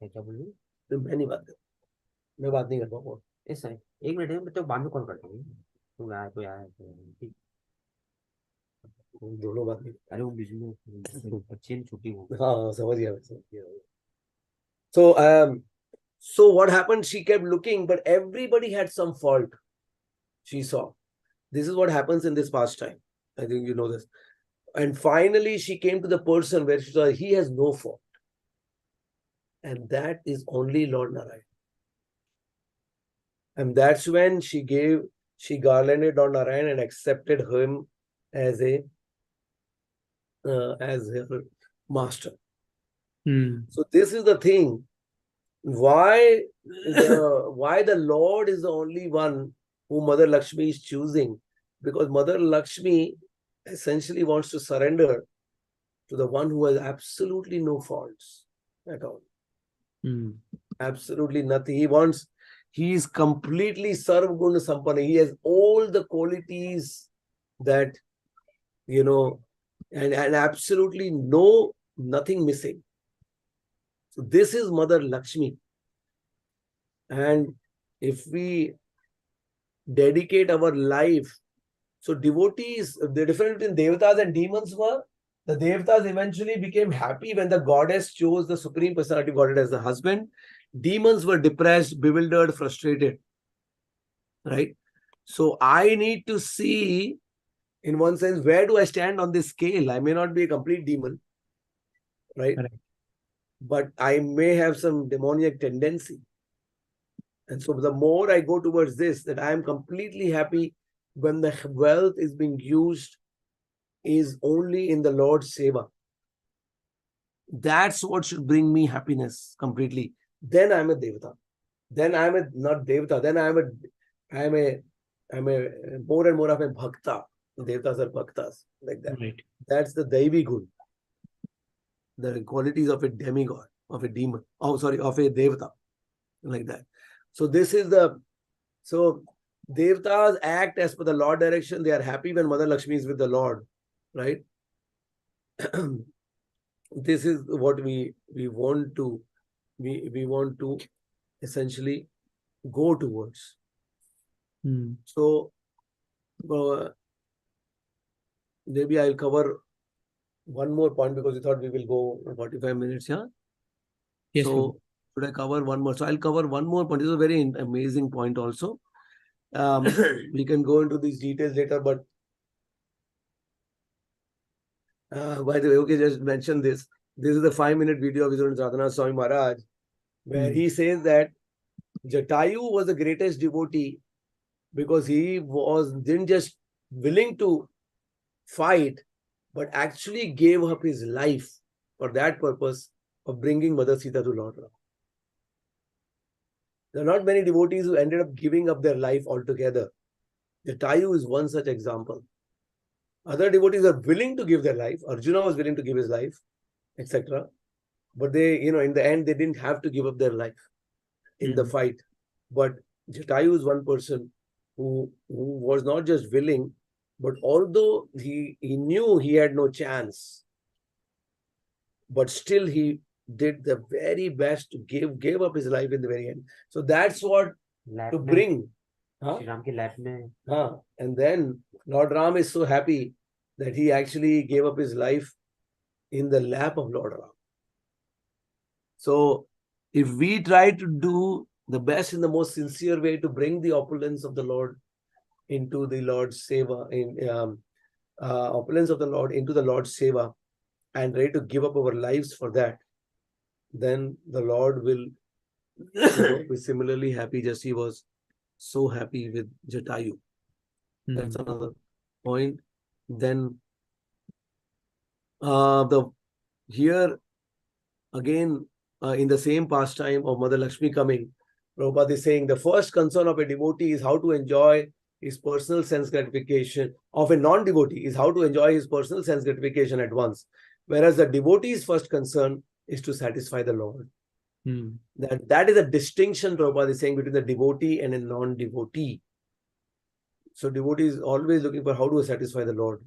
क्या बोल रही? मैं नहीं बात नहीं कर पाऊंगा। ऐसा है, 1 मिनट है, मैं तो बाद में कॉल करता हूँ। तुम आया तो आया, ठीक। दोनों बात नहीं। अरे वो बिजली बच्चे ने छुट्टी हो। हाँ, समझ गया। So what happened? She kept looking, but everybody had some fault. She saw. This is what happens in this pastime. I think you know this. And finally, she came to the person where she saw he has no fault. And that is only Lord Narayan. And that's when she garlanded Lord Narayan and accepted him as her master. So this is the thing. Why the Lord is the only one who Mother Lakshmi is choosing? Because Mother Lakshmi essentially wants to surrender to the one who has absolutely no faults at all. Absolutely nothing. He is completely Sarvaguna Sampanna. He has all the qualities that, and absolutely nothing missing. So this is Mother Lakshmi. And if we dedicate our life, so devotees, the difference between devatas and demons were, the devatas eventually became happy when the goddess chose the Supreme Personality of Godhead as the husband. Demons were depressed, bewildered, frustrated. Right? So I need to see, in one sense, where do I stand on this scale? I may not be a complete demon. Right? But I may have some demoniac tendency. And so the more I go towards this, that I am completely happy when the wealth is being used is only in the Lord's seva. That's what should bring me happiness completely. Then I'm a devata. Then I'm a not devata. Then I'm a more and more of a bhakta. Devatas are bhaktas, like that. Right. That's the Daivi gun. The qualities of a demigod, of a demon. Of a devata, like that. So this is so devatas act as per the Lord direction. They are happy when Mother Lakshmi is with the Lord, right? This is what we want to essentially go towards. So maybe I'll cover one more point because we thought we will go 45 minutes. Yeah. Yes. So should I cover one more? So I'll cover one more point. This is a very amazing point also. We can go into these details later, but by the way, okay, just mention this. This is the 5-minute video of His Holiness Radhanath Swami Maharaj, where he says that Jatayu was the greatest devotee because he didn't just willing to fight, but actually gave up his life for that purpose of bringing Mother Sita to Lord Ram. There are not many devotees who ended up giving up their life altogether. Jatayu is one such example. Other devotees are willing to give their life. Arjuna was willing to give his life, etc. But they, in the end, they didn't have to give up their life in the fight. But Jatayu is one person who was not just willing, but although he knew he had no chance, but still he did the very best to gave up his life in the very end. So that's what to bring. And then Lord Ram is so happy that he actually gave up his life in the lap of Lord Ram. So if we try to do the best in the most sincere way to bring the opulence of the Lord into the Lord's seva, opulence of the Lord into the Lord's seva, and ready to give up our lives for that, then the Lord will be similarly happy, just he was so happy with Jatayu. That's Mm. another point. Then here again in the same pastime of Mother Lakshmi coming, Prabhupada is saying the first concern of a devotee is how to enjoy his personal sense gratification. Of a non-devotee is how to enjoy his personal sense gratification at once. Whereas the devotee's first concern is to satisfy the Lord. Mm. That is a distinction Prabhupada is saying between the devotee and a non-devotee. So devotee is always looking for how to satisfy the Lord.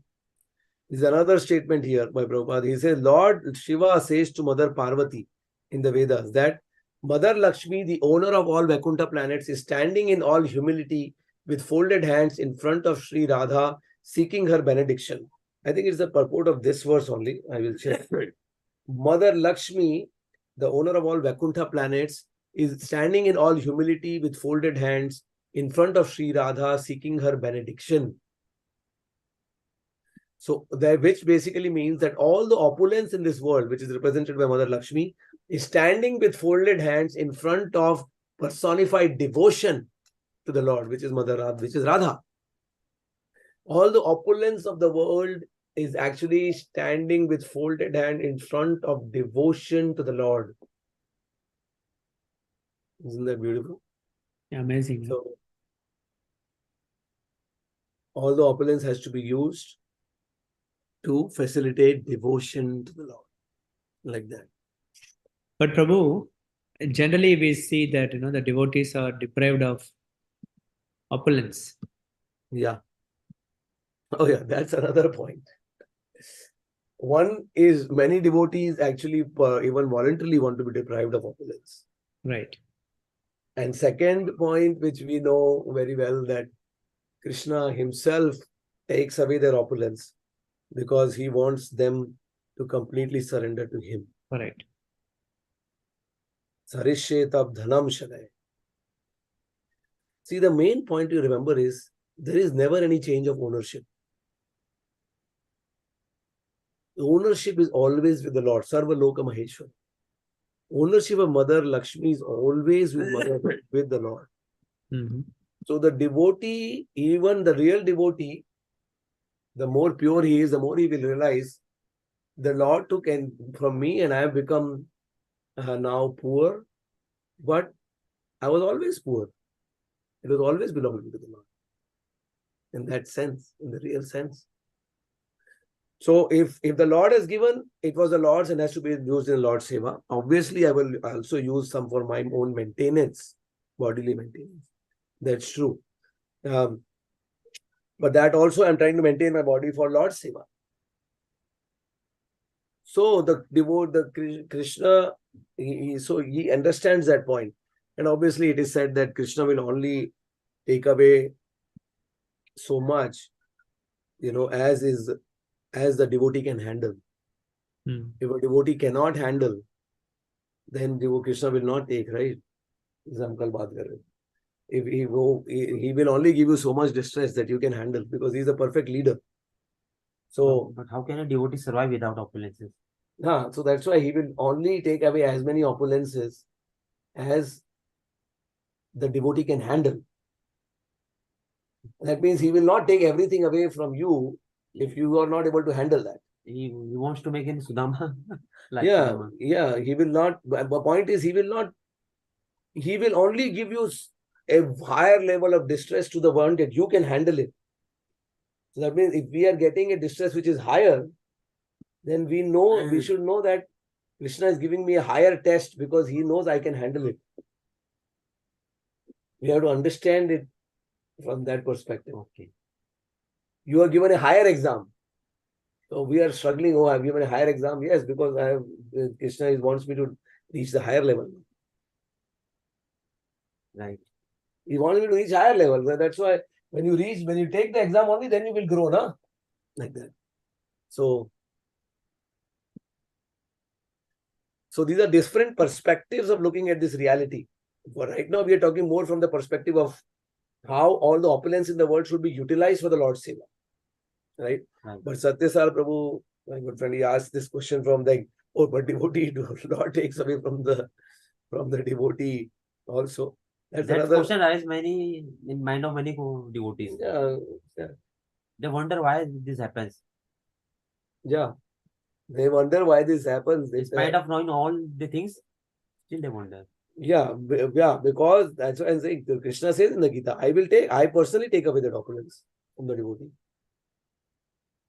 There's another statement here by Prabhupada. He says, Lord Shiva says to Mother Parvati in the Vedas that Mother Lakshmi, the owner of all Vaikuntha planets, is standing in all humility with folded hands in front of Sri Radha, seeking her benediction. I think it's the purport of this verse only. I will check. Mother Lakshmi, the owner of all Vaikuntha planets, is standing in all humility with folded hands in front of Sri Radha, seeking her benediction. So that, which basically means that all the opulence in this world, which is represented by Mother Lakshmi, is standing with folded hands in front of personified devotion to the Lord, which is Mother Radha, which is Radha. All the opulence of the world is actually standing with folded hand in front of devotion to the Lord. Isn't that beautiful? Amazing. So all the opulence has to be used to facilitate devotion to the Lord, like that. But Prabhu, generally we see that the devotees are deprived of opulence. Yeah. Oh yeah, that's another point. One is many devotees actually even voluntarily want to be deprived of opulence. Right. And second point, which we know very well, that Krishna himself takes away their opulence because he wants them to completely surrender to him. Correct. Sarishetab dhanam shalay. See, the main point to remember is there is never any change of ownership. The ownership is always with the Lord, Sarva Loka Maheshwar. Ownership of Mother Lakshmi is always with the Lord. Mm-hmm. So the devotee, even the real devotee, the more pure he is, the more he will realize the Lord took from me and I have become now poor, but I was always poor. It was always belonging to the Lord. In that sense, in the real sense. So if the Lord has given, it was the Lord's and has to be used in Lord's seva. Obviously, I will also use some for my own maintenance, bodily maintenance. That's true. But that also I'm trying to maintain my body for Lord's seva. So the Krishna, he understands that point. And obviously it is said that Krishna will only take away so much, as the devotee can handle. If a devotee cannot handle, then Krishna will not take, right? If he will only give you so much distress that you can handle because he is a perfect leader. So, but how can a devotee survive without opulences? So that's why he will only take away as many opulences as the devotee can handle. That means he will not take everything away from you if you are not able to handle that. He wants to make him Sudama. Yeah. He will not. The point is, he will only give you a higher level of distress to the one that you can handle it. So that means if we are getting a distress which is higher, then we should know that Krishna is giving me a higher test because he knows I can handle it. We have to understand it from that perspective. Okay. You are given a higher exam. So we are struggling. Oh, I've given a higher exam. Yes, because Krishna wants me to reach the higher level. Right. He wants me to reach higher level. That's why when you take the exam only, then you will grow, na? Like that. So these are different perspectives of looking at this reality. But right now, we are talking more from the perspective of how all the opulence in the world should be utilized for the Lord's seva. Right? But Satyasar Prabhu, my good friend, he asked this question from but devotee, Lord takes away from the devotee also. That's That another. question arises many in mind of many devotees. Yeah, yeah, They wonder why this happens. yeah. They wonder why this happens. They In say, spite of knowing all the things, still they wonder. yeah, yeah, because that's what I'm saying. Krishna says in the Gita, I personally take away the documents from the devotee.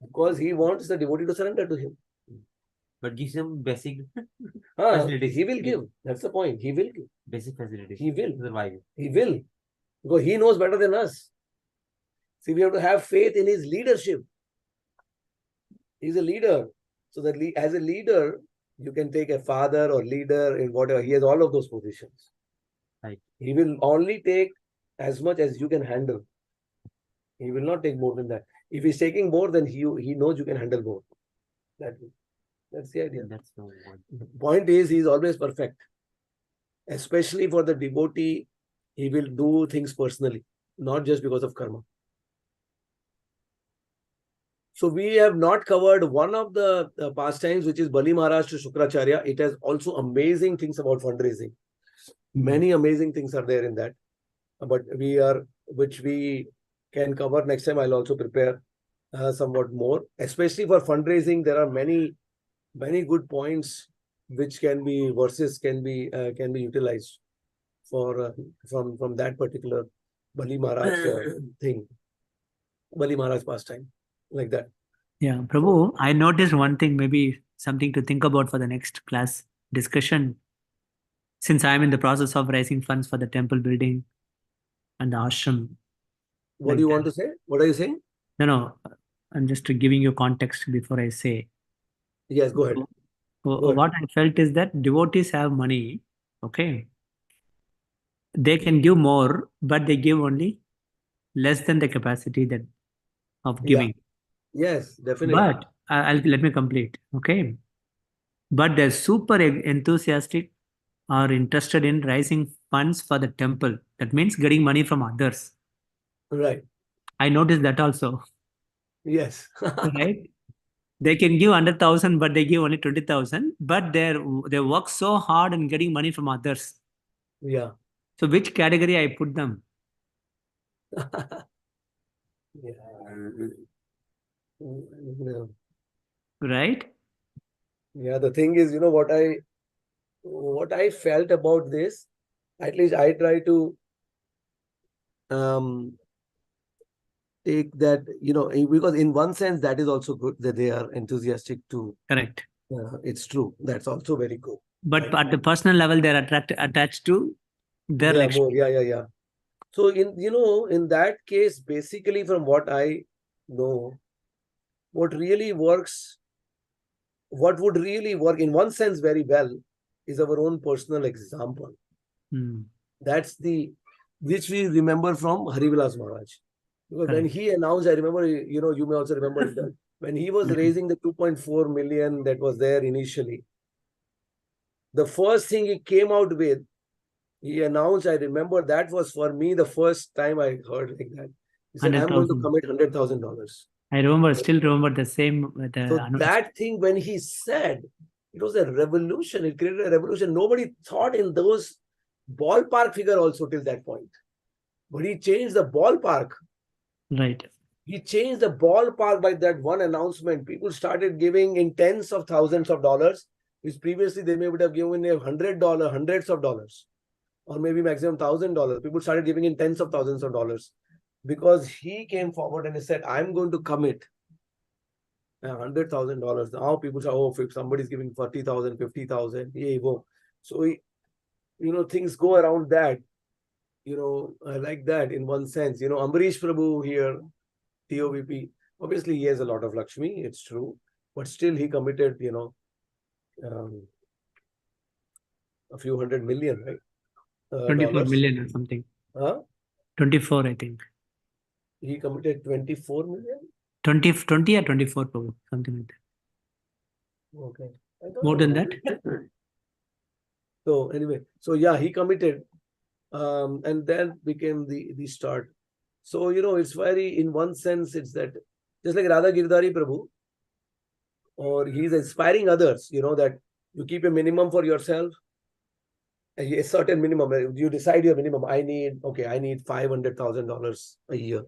Because he wants the devotee to surrender to him. But gives them basic facilities. He will give. That's the point. He will give. Basic facilities. He will. to survive. He will. Because he knows better than us. See, we have to have faith in his leadership. He's a leader. So that as a leader, you can take a father or leader in whatever. He has all of those positions. Right. He will only take as much as you can handle. He will not take more than that. If he's taking more, then he knows you can handle more. That's the idea. That's the one. The point is, he's always perfect. Especially for the devotee, he will do things personally, not just because of karma. So we have not covered one of the pastimes, which is Bali Maharaj to Shukracharya. It has also amazing things about fundraising. Many amazing things are there in that. But which we can cover next time. I'll also prepare somewhat more. Especially for fundraising, there are many good points which verses can be utilized for from that particular Bali Maharaj thing, Bali Maharaj pastime, like that. Yeah, Prabhu, I noticed one thing, maybe something to think about for the next class discussion. Since I'm in the process of raising funds for the temple building and the ashram. What Like do you that. want to say? What are you saying? No, I'm just giving you context before I say. Yes, go ahead. What I felt is that devotees have money, okay? They can give more, but they give only less than the capacity of giving. Yes, definitely. But let me complete, okay? But they're super enthusiastic or interested in raising funds for the temple. That means getting money from others. Right. I noticed that also, Yes. right? They can give 100,000, but they give only 20,000. But they work so hard in getting money from others. Yeah. So which category I put them? Yeah. Right? Yeah, the thing is, what I felt about this, at least I try to take that, because in one sense that is also good that they are enthusiastic to. Correct. It's true. That's also very good. But at the personal level, they're attached to their Yeah, Lakshmi. more. Yeah. So in that case, basically from what I know, what would really work in one sense very well is our own personal example. That's which we remember from Harivilas Maharaj. Because when he announced, I remember, you may also remember that when he was raising the 2.4 million that was there initially, the first thing he came out with, he announced, I remember that was for me the first time I heard like that. He said, I'm going to commit $100,000. I still remember the same. So that thing, when he said, it was a revolution. It created a revolution. Nobody thought in those ballpark figure also till that point. But he changed the ballpark. Right. He changed the ballpark by that one announcement. People started giving in tens of thousands of dollars, which previously they may would have given $100, hundreds of dollars, or maybe maximum $1,000. People started giving in tens of thousands of dollars because he came forward and he said, I'm going to commit $100,000. Now people say, oh, if somebody's giving 40,000, 50,000, yeah, go. So, things go around that, like that in one sense. Ambarish Prabhu here, TOVP, obviously he has a lot of Lakshmi, it's true, but still he committed, a few $100 million, right? 24 million or something. 24, I think. He committed 24 million? 20 or 24, something like that. Okay. More than that? So anyway, he committed, and then became the start. So, it's very, in one sense, it's that, just like Radha Girdhari Prabhu, or he's inspiring others, that you keep a minimum for yourself, a certain minimum. You decide your minimum. I need $500,000 a year,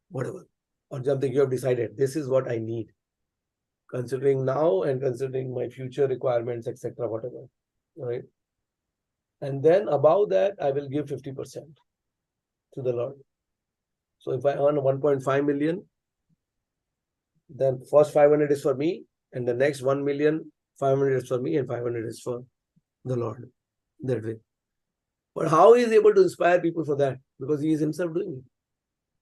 whatever, or something. You have decided this is what I need, considering now and considering my future requirements, etc., whatever, right? And then above that, I will give 50% to the Lord. So if I earn 1.5 million, then first 500 is for me, and the next 1,500,000 is for me, and 500 is for the Lord. That way. But how he is able to inspire people for that? Because he is himself doing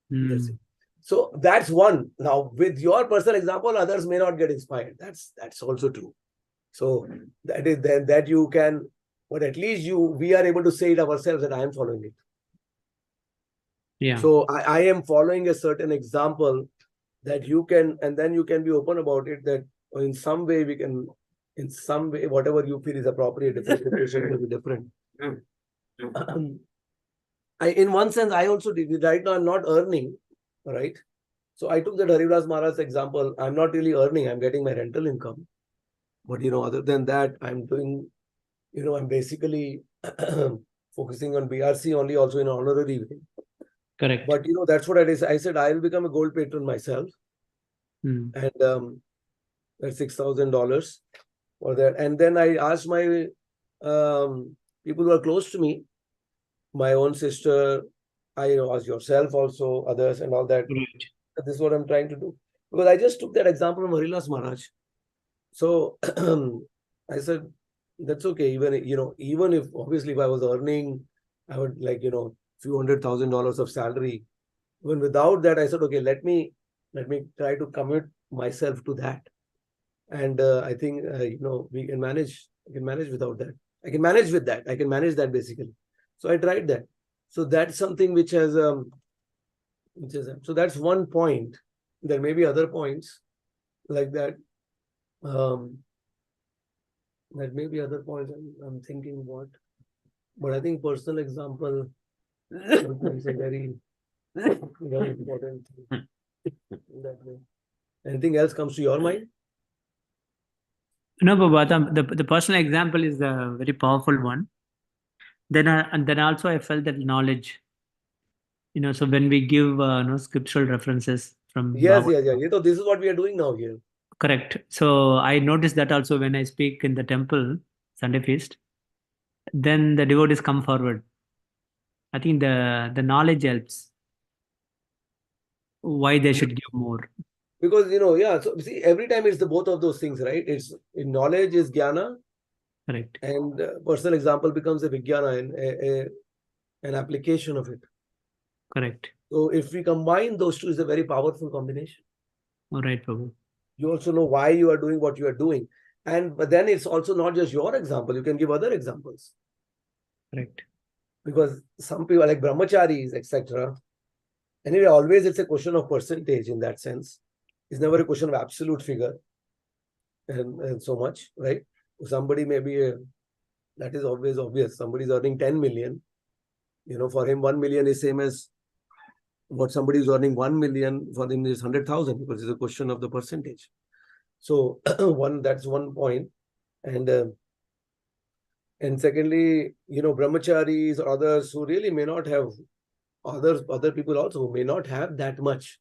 it. That's it. So that's one. Now, with your personal example, others may not get inspired. That's also true. So that is then that you can, but at least we are able to say it ourselves that I am following it. Yeah. So I am following a certain example that you can, and then you can be open about it, that in some way we can, in some way, whatever you feel is appropriate, different situation will be different. In one sense, I also did. Right now, I'm not earning, right? So I took that Haridas Maharaj example. I'm not really earning. I'm getting my rental income. But, other than that, I'm doing, I'm basically focusing on BRC only, also in an honorary way. Correct. But, that's what I said, I will become a gold patron myself. And that's $6,000 for that. And then I asked my people who are close to me, my own sister, I asked yourself also, others and all that. Right. This is what I'm trying to do. Because I just took that example from Haridas Maharaj. So I said, that's okay. Even if obviously if I was earning, I would few $100,000 of salary. Even without that, I said, okay, let me try to commit myself to that. And I think we can manage. I can manage without that. I can manage with that. I can manage that basically. So I tried that. So that's something which has so that's one point. There may be other points like that. There may be other points I'm thinking what, but I think personal example is a very, very important thing. That way. Anything else comes to your mind? No, Baba, the personal example is a very powerful one. And then also I felt that knowledge. So when we give scriptural references from Yes. Bhagavad- This is what we are doing now here. Correct. So I noticed that also when I speak in the temple Sunday feast, then the devotees come forward. I think the knowledge helps. Why they should give more. Because so see, every time it's the both of those things, right? It's knowledge is jnana, Correct. and personal example becomes a vijnana and an application of it. Correct. So if we combine those two, it's a very powerful combination. All right, Prabhu. You also know why you are doing what you are doing, but then it's also not just your example. You can give other examples. Correct. Because some people like brahmacharis, etc. Anyway, always it's a question of percentage in that sense. It's never a question of absolute figure and so much, right? Somebody may be that is always obvious. Somebody is earning 10 million. For him, 1 million is same as what somebody is earning 1 million. For him is 100,000 because it's a question of the percentage. So that's one point. And secondly, brahmacharis or others who really may not have other people also who may not have that much.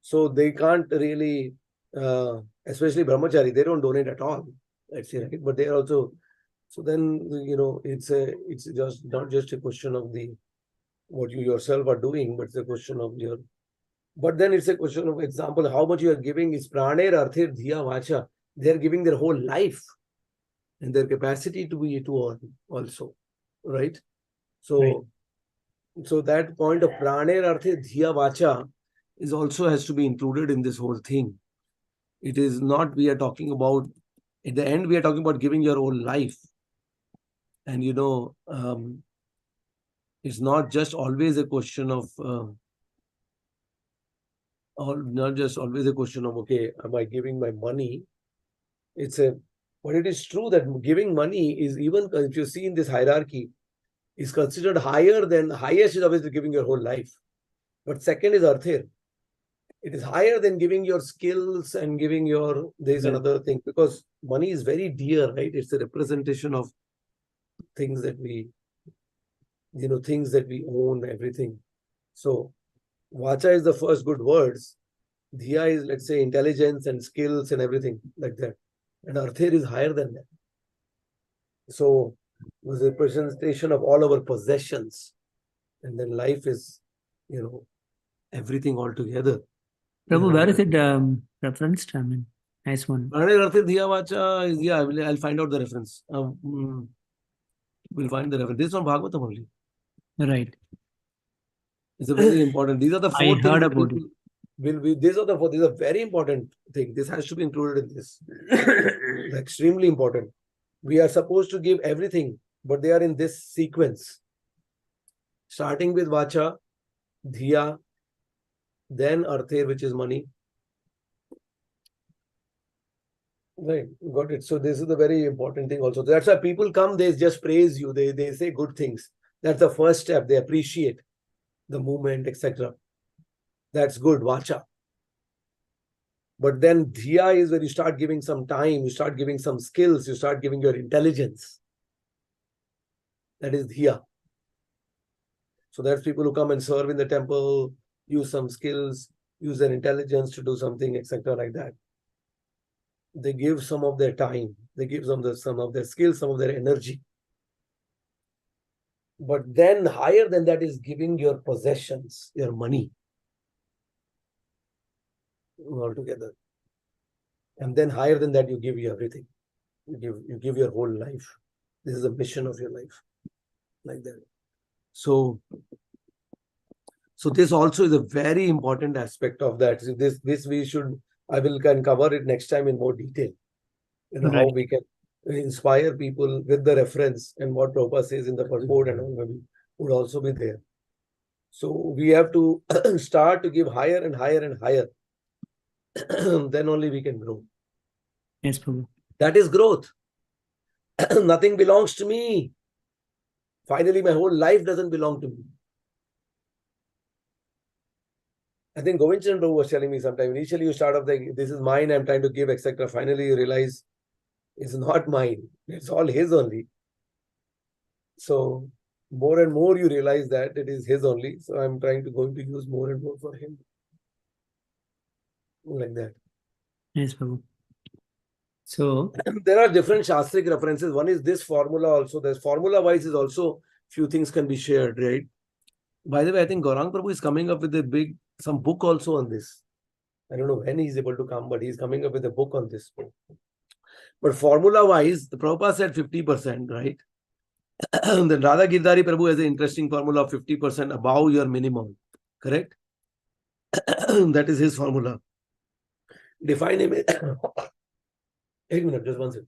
So they can't really, especially brahmachari, they don't donate at all. Let's say, right? But they are also. So then it's just not just a question of what you yourself are doing, but it's a question of your. But then it's a question of example, how much you are giving is praner arthir dhiya vacha. They are giving their whole life and their capacity to earn also, right? So, Right. So that point of praner arthir dhiya vacha is also has to be included in this whole thing. It is not we are talking about at the end we are talking about giving your whole life, and it's not just always a question of not just always a question of okay, am I giving my money? But it is true that giving money is, even if you see in this hierarchy, is considered higher than highest is obviously giving your whole life, but second is arthir. It is higher than giving your skills and giving your this and other thing, because money is very dear, right? It's a representation of things that we, things that we own, everything. So Vacha is the first good words. Dhiya is, let's say, intelligence and skills and everything like that. And Arther is higher than that. So it was a representation of all our possessions. And then life is, everything all together. Prabhu, where is it referenced? I mean, nice one. Arther Dhiya Vacha is, I'll find out the reference. We'll find the reference. This is from Bhagavatam only. Right. It's a very important. These are the four I things. heard that about people will be. These are the four. These are very important thing. This has to be included in this. Extremely important. We are supposed to give everything, but they are in this sequence. Starting with Vacha, Dhiya, then Arther, which is money. Right, got it. So this is the very important thing also. That's why people come, they just praise you. They say good things. That's the first step. They appreciate the movement, etc. That's good, Vacha. But then Dhiya is where you start giving some time, you start giving some skills, you start giving your intelligence. That is Dhiya. So that's people who come and serve in the temple, use some skills, use their intelligence to do something, etc. like that. They give some of their time, they give some of their skills, some of their energy. But then higher than that is giving your possessions, your money altogether. And then higher than that, you give you everything. You give your whole life. This is the mission of your life. Like that. So this also is a very important aspect of that. So this we should, can cover it next time in more detail. How Right. we can inspire people with the reference and what Prabhupada says in the purport and all maybe would also be there. So we have to start to give higher and higher and higher. Then only we can grow. Yes, Prabhu. That is growth. Nothing belongs to me. Finally, my whole life doesn't belong to me. I think Govind Chandra Prabhu was telling me sometime, initially you start off like, this is mine, I'm trying to give, etc. Finally, you realize it's not mine. It's all his only. So more and more you realize that it is his only. So I'm going to use more and more for him. Like that. Yes, Prabhu. So There are different Shastric references. One is this formula also. There's formula wise is also few things can be shared, right? By the way, I think Gaurang Prabhu is coming up with some book also on this. I don't know when he's able to come, but he's coming up with a book on this. But formula wise, the Prabhupada said 50%, right? Then Radha Girdhari Prabhu has an interesting formula of 50% above your minimum, correct? That is his formula. Define him. 1 minute, just 1 second.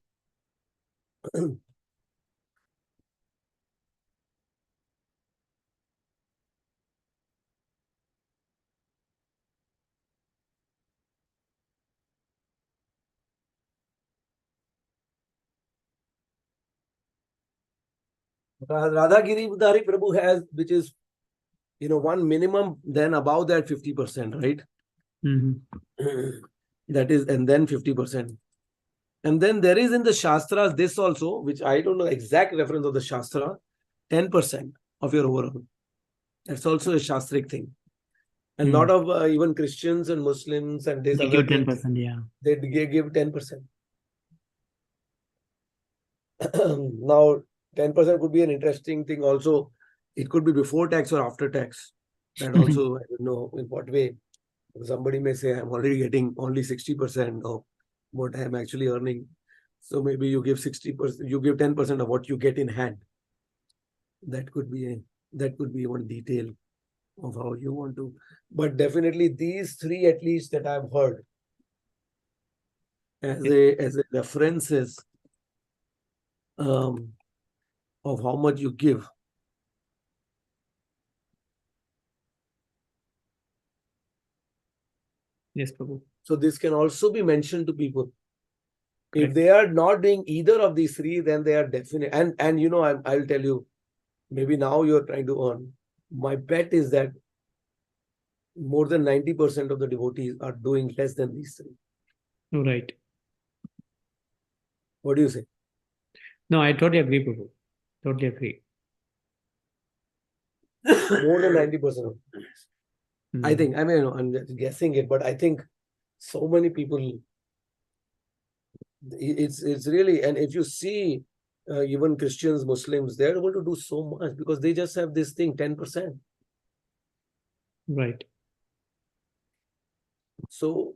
Radha Giridhari Prabhu has, which is, one minimum, then above that 50%, right? That is, and then 50%. And then there is in the Shastras this also, which I don't know exact reference of the Shastra, 10% of your overall. That's also a Shastric thing. And a lot of even Christians and Muslims and this they other give 10%, yeah. They give 10%. Now, 10% could be an interesting thing also. It could be before tax or after tax. That also, I don't know in what way. Somebody may say, I'm already getting only 60% of what I'm actually earning. So maybe you give 60%, you give 10% of what you get in hand. That could be one detail of how you want to. But definitely these three at least that I've heard as a references of how much you give. Yes, Prabhu. So this can also be mentioned to people. Correct. If they are not doing either of these three, then they are definitely, and I'll tell you, maybe now you're trying to earn. My bet is that more than 90% of the devotees are doing less than these three. Right. What do you say? No, I totally agree, Prabhu. Totally agree. More than 90% of I Mm. think, I mean, I'm just guessing it, but I think so many people, it's really, and if you see even Christians, Muslims, they're able to do so much because they just have this thing 10%. Right. So,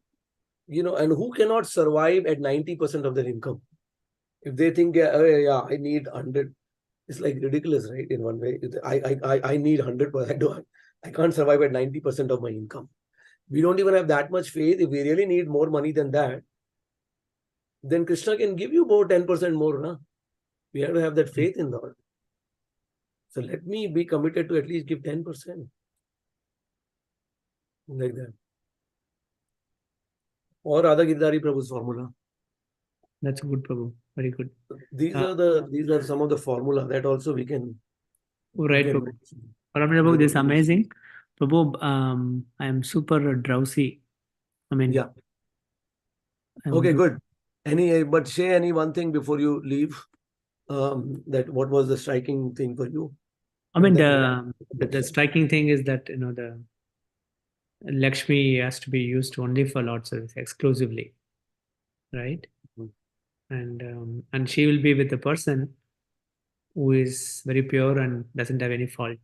and who cannot survive at 90% of their income? If they think, yeah, I need 100, it's like ridiculous, right? In one way, I need 100%. I can't survive at 90% of my income. We don't even have that much faith. If we really need more money than that, then Krishna can give you about 10% more. Na? We have to have that faith in Lord. So let me be committed to at least give 10%. Like that. Or Radha Giridhari Prabhu's formula. That's good, Prabhu. Very good. These Uh, are some of the formula that also we can. Right, we can Prabhu. Prabhu, this is amazing. Prabhu, I am super drowsy. I mean, Yeah. I Okay, want good. But say any one thing before you leave. That what was the striking thing for you? I mean, That- the striking thing is that, the Lakshmi has to be used only for Lord service exclusively, right? Mhm. And she will be with the person who is very pure and doesn't have any fault.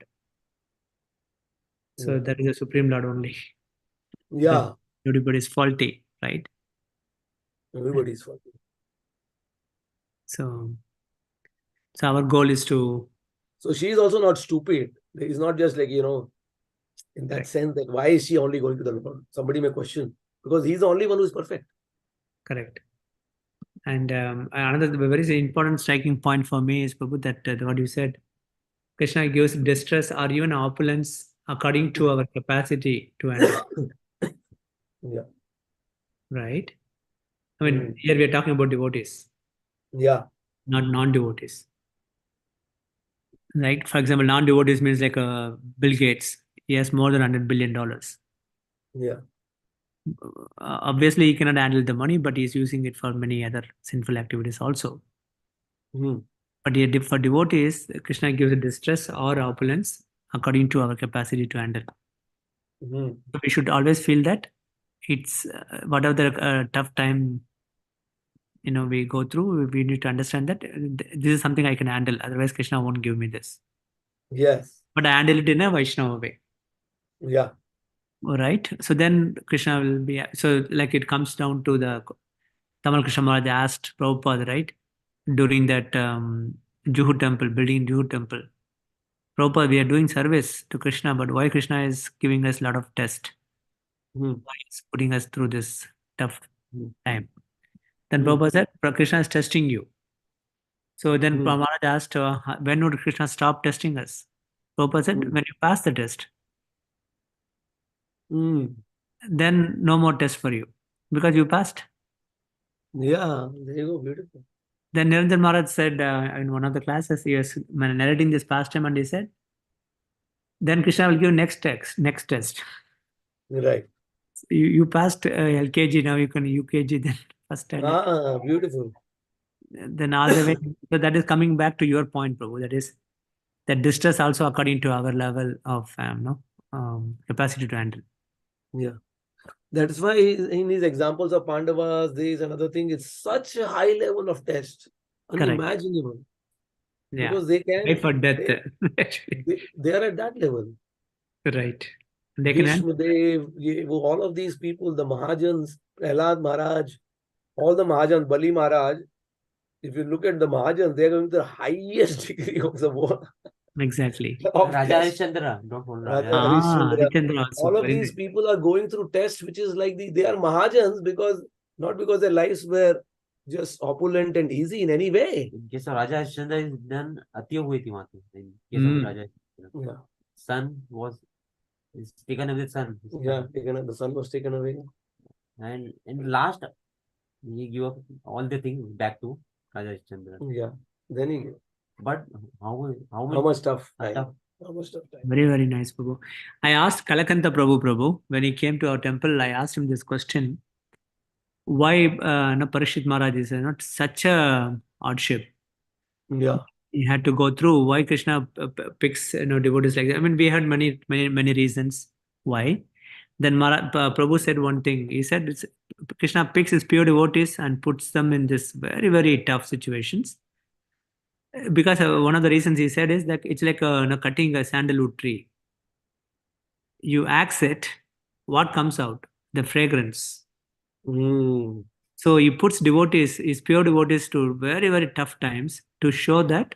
So Yeah. that is the Supreme Lord only. Yeah, Everybody is faulty, right? everybody's fault. So our goal is to So she is also not stupid. It's not just like, in that Correct. sense that why is she only going to the Lord? Somebody may question because he's the only one who's perfect. correct. And another very important striking point for me is, Prabhu, that what you said, Krishna gives distress or even opulence according to our capacity to handle, Yeah. right? I mean, Mhm. here we are talking about devotees, Yeah. not non-devotees. Right? For example, non-devotees means like Bill Gates. He has more than $100 billion. Yeah. Obviously, he cannot handle the money, but he's using it for many other sinful activities also. Mhm. But yet, for devotees, Krishna gives a distress or opulence according to our capacity to handle. Mhm. So we should always feel that it's whatever the tough time we go through, we need to understand that this is something I can handle. Otherwise, Krishna won't give me this. Yes. But I handle it in a Vaishnava way. Yeah. All right. So then Krishna will be like it comes down to the Tamal Krishna Maharaj asked Prabhupada, right? During that Juhu temple, building Juhu temple. Prabhupada, we are doing service to Krishna, but why Krishna is giving us a lot of test? Mhm. Why he's putting us through this tough Mhm. time? Then Mhm. Prabhupada said, Krishna is testing you. So then Mhm. Maharaj asked, when would Krishna stop testing us? Prabhupada said, when you pass the test, Mhm. then no more test for you because you passed. Yeah. There you go. Beautiful. Then Niranjan Maharaj said in one of the classes, he was narrating this pastime and he said, then Krishna will give next test. Right. You passed LKG, now you can UKG, then first standard. Beautiful. Then all the way. So that is coming back to your point, Prabhu. That is that distress also according to our level of capacity to handle. Yeah. That's why in his examples of Pandavas, this another thing, it's such a high level of test, Correct. unimaginable. Yeah. Because they can, Life or death. Actually. they are at that level. Right. They can handle. Bhishma, all of these people, the Mahajans, Prahlad Maharaj, all the Mahajans, Bali Maharaj, if you look at the Mahajans, they are going to the highest degree of the world. Exactly. Of Raja test. Harishchandra, don't hold Raja Raja. Harishchandra. Harishchandra also. All of Very these nice. people are going through tests, which is like they are Mahajans because not because their lives were just opulent and easy in any way. In case of Raja Harishchandra is done Atiya hui thi वहां पे. In case of Raja Harishchandra. Yeah. Son is taken away son. Yeah, the son was taken away. And in last he give up all the things back to Raja Harishchandra. Yeah. Then he But how how much much tough tough. time. How much tough time. Very, very nice, Prabhu. I asked Kalakanta Prabhu, when he came to our temple, I asked him this question. Why Parishit Maharaj is not such a hardship? Yeah. he had to go through. Why Krishna picks devotees like that? I mean, we had many reasons why. Then Prabhu said one thing. He said Krishna picks his pure devotees and puts them in this very tough situations. Because one of the reasons he said is that it's like cutting a sandalwood tree. You axe it, what comes out? The fragrance. Mm. So he puts devotees, his pure devotees, to very tough times to show that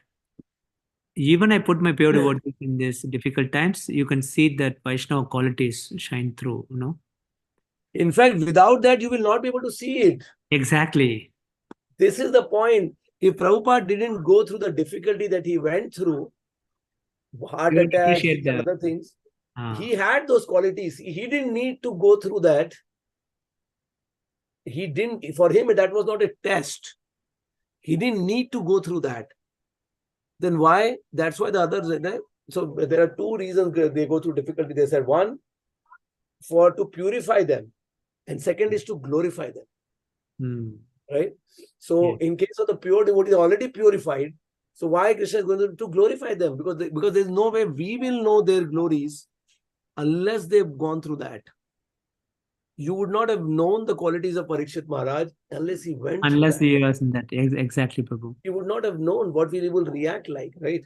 even I put my pure devotees in these difficult times, you can see that Vaishnava qualities shine through, In fact, without that, you will not be able to see it. Exactly. This is the point. If Prabhupada didn't go through the difficulty that he went through, heart You would attacks appreciate and the- other things, Ah, he had those qualities. He didn't need to go through that. He didn't, for him, that was not a test. He didn't need to go through that. Then why? That's why the others, so there are two reasons they go through difficulty. They said one, to purify them, and second is to glorify them, hmm. right? So Yes. in case of the pure devotees, already purified. So why Krishna is going to glorify them? Because there's no way we will know their glories unless they've gone through that. You would not have known the qualities of Parikshit Maharaj unless he went Unless through that. he was in that. Exactly, Prabhu. He would not have known what we will react like, right?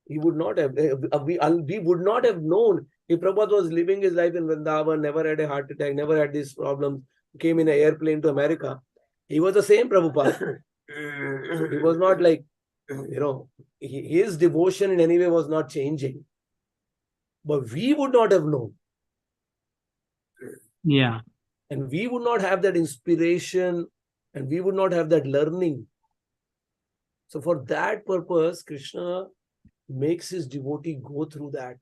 He would not have, we would not have known if Prabhupada was living his life in Vrindavan, never had a heart attack, never had these problems, came in an airplane to America. He was the same Prabhupada. He was not like, his devotion in any way was not changing. But we would not have known. Yeah. And we would not have that inspiration and we would not have that learning. So for that purpose, Krishna makes his devotee go through that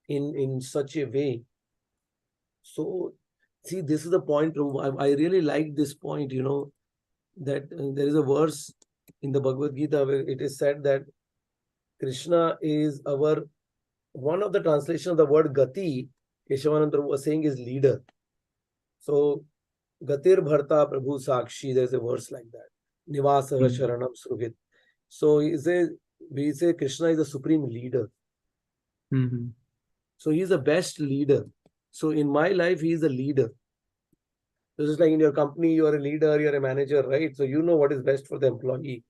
in such a way. So, see, this is the point. I really like this point, that there is a verse in the Bhagavad Gita where it is said that Krishna is one of the translations of the word Gati, Keshavananda was saying is leader. So, Gatir Bharta Prabhu Sakshi, there's a verse like that. Nivasaha Sharanam Srugit. So, we say Krishna is the supreme leader. Mm-hmm. So he's the best leader. So in my life, he is a leader. This is like in your company, you are a leader, you're a manager, right? So you know what is best for the employee,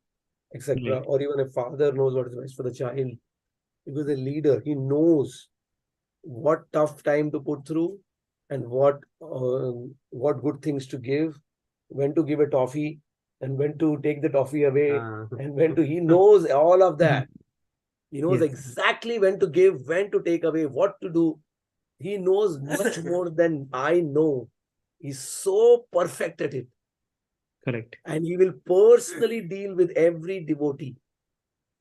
etc. Right. Or even a father knows what is best for the child. Because a leader, he knows what tough time to put through and what good things to give, when to give a toffee and when to take the toffee away and when to, he knows all of that. He knows Yes. exactly when to give, when to take away, what to do. He knows much more than I know. He's so perfect at it. Correct. And he will personally deal with every devotee.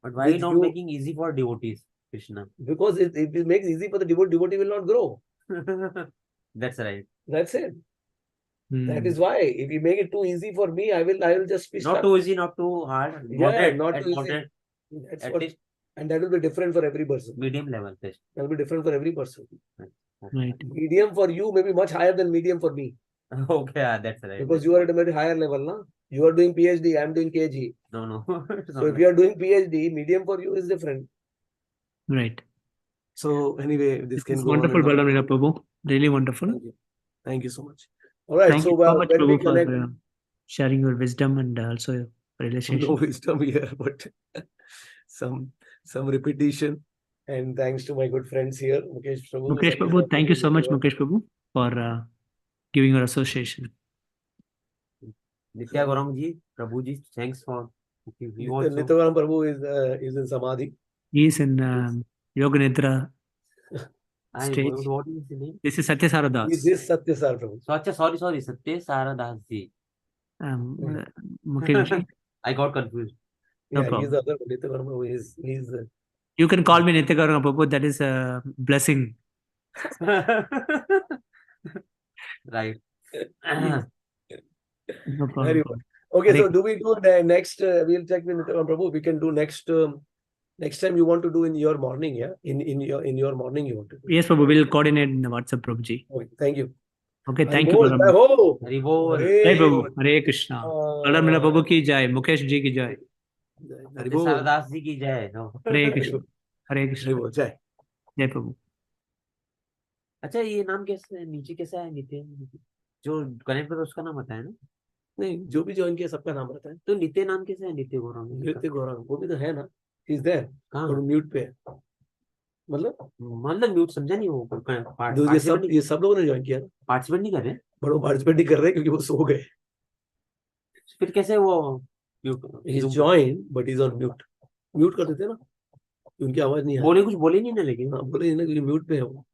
But why With not you- making easy for devotees, Krishna? Because if it makes easy for the devotee will not grow. That's right. That's it. That Hmm. is why. If you make it too easy for me, I will just be Not stuck. too easy, not too hard. Yeah, Moderate, not at too easy. moderate, That's at what, least and that will be different for every person. medium level. Best. That will be different for every person. Right. Medium for you may be much higher than medium for me. Okay, that's right. Because you are at a very higher level, na? You are doing PhD, I am doing KG. No. So if you are doing PhD, medium for you is different. Right. So anyway, this can It's go on wonderful, and on. Balaram Prabhu. Really wonderful. Thank you. Thank you so much. All right. Thank So you so much, when we Prabhu, for connect, sharing your wisdom and also your relationship. no wisdom here, but some repetition. And thanks to my good friends here, Mukesh Prabhu. Mukesh Prabhu, thank you so much, Mukesh Prabhu, for giving your association. Nitya Gauram ji, Prabhu ji, thanks for. You also. Nityanand Prabhu is in Samadhi. He is in Yoga Nidra stage. What is his name? This is Satya Saradas. This is Satyasar Prabhu. So, sorry, Satya Saradas ji. Mukesh ji. I got confused. No Yeah, he's problem. the other Nityanand Prabhu. He's You can call me Nitya Gauranga Prabhu. That is a blessing. Right. No problem. very good. Okay, Hare so do we do the next? We'll check with Nityanand Prabhu. We can do next. Next time you want to do in your morning, yeah? In your morning you want to do. Yes, Prabhu. We'll coordinate in the WhatsApp, Prabhu ji. Okay, thank you. Okay, thank you, Anmol, Balaram. jai ho. Hari Bol. Jai Prabhu. Hare Krishna. Uh, Balaram Prabhu ki jai. Mukesh ji ki jai. Hari बोल, सरदास जी की जय तो। हरे हरि कृष्ण बोल, हरे हरि कृष्ण बोल, जय। जय प्रभु। अच्छा ये नाम कैसे है? नीचे कैसा है नित्य? जो कनेक्ट पर उसका नाम बताया ना? नहीं, जो भी ज्वाइन किया सबका नाम रहता है। तो नित्य नाम कैसे है? नित्य गौरव नृत्य गौरव वो भी तो है ना, इज देयर, कहाँ? और म्यूट पे है। मतलब मतलब म्यूट समझा नहीं, वो ये सब लोगों ने ज्वाइन किया ना, पार्टिसिपेट नहीं कर रहे? बट वो पार्टिसिपेट नहीं कर रहे क्योंकि वो सो गए। फिर कैसे वो ही join but is on mute. Mute कर देते ना, उनकी आवाज नहीं आ रही। कुछ बोले नहीं ना लेकिन। हाँ बोले ना, क्योंकि म्यूट पे है वो।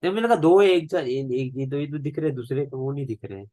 तो मुझे लगा दो है, एक ये तो दिख रहे, दूसरे तो वो नहीं दिख रहे।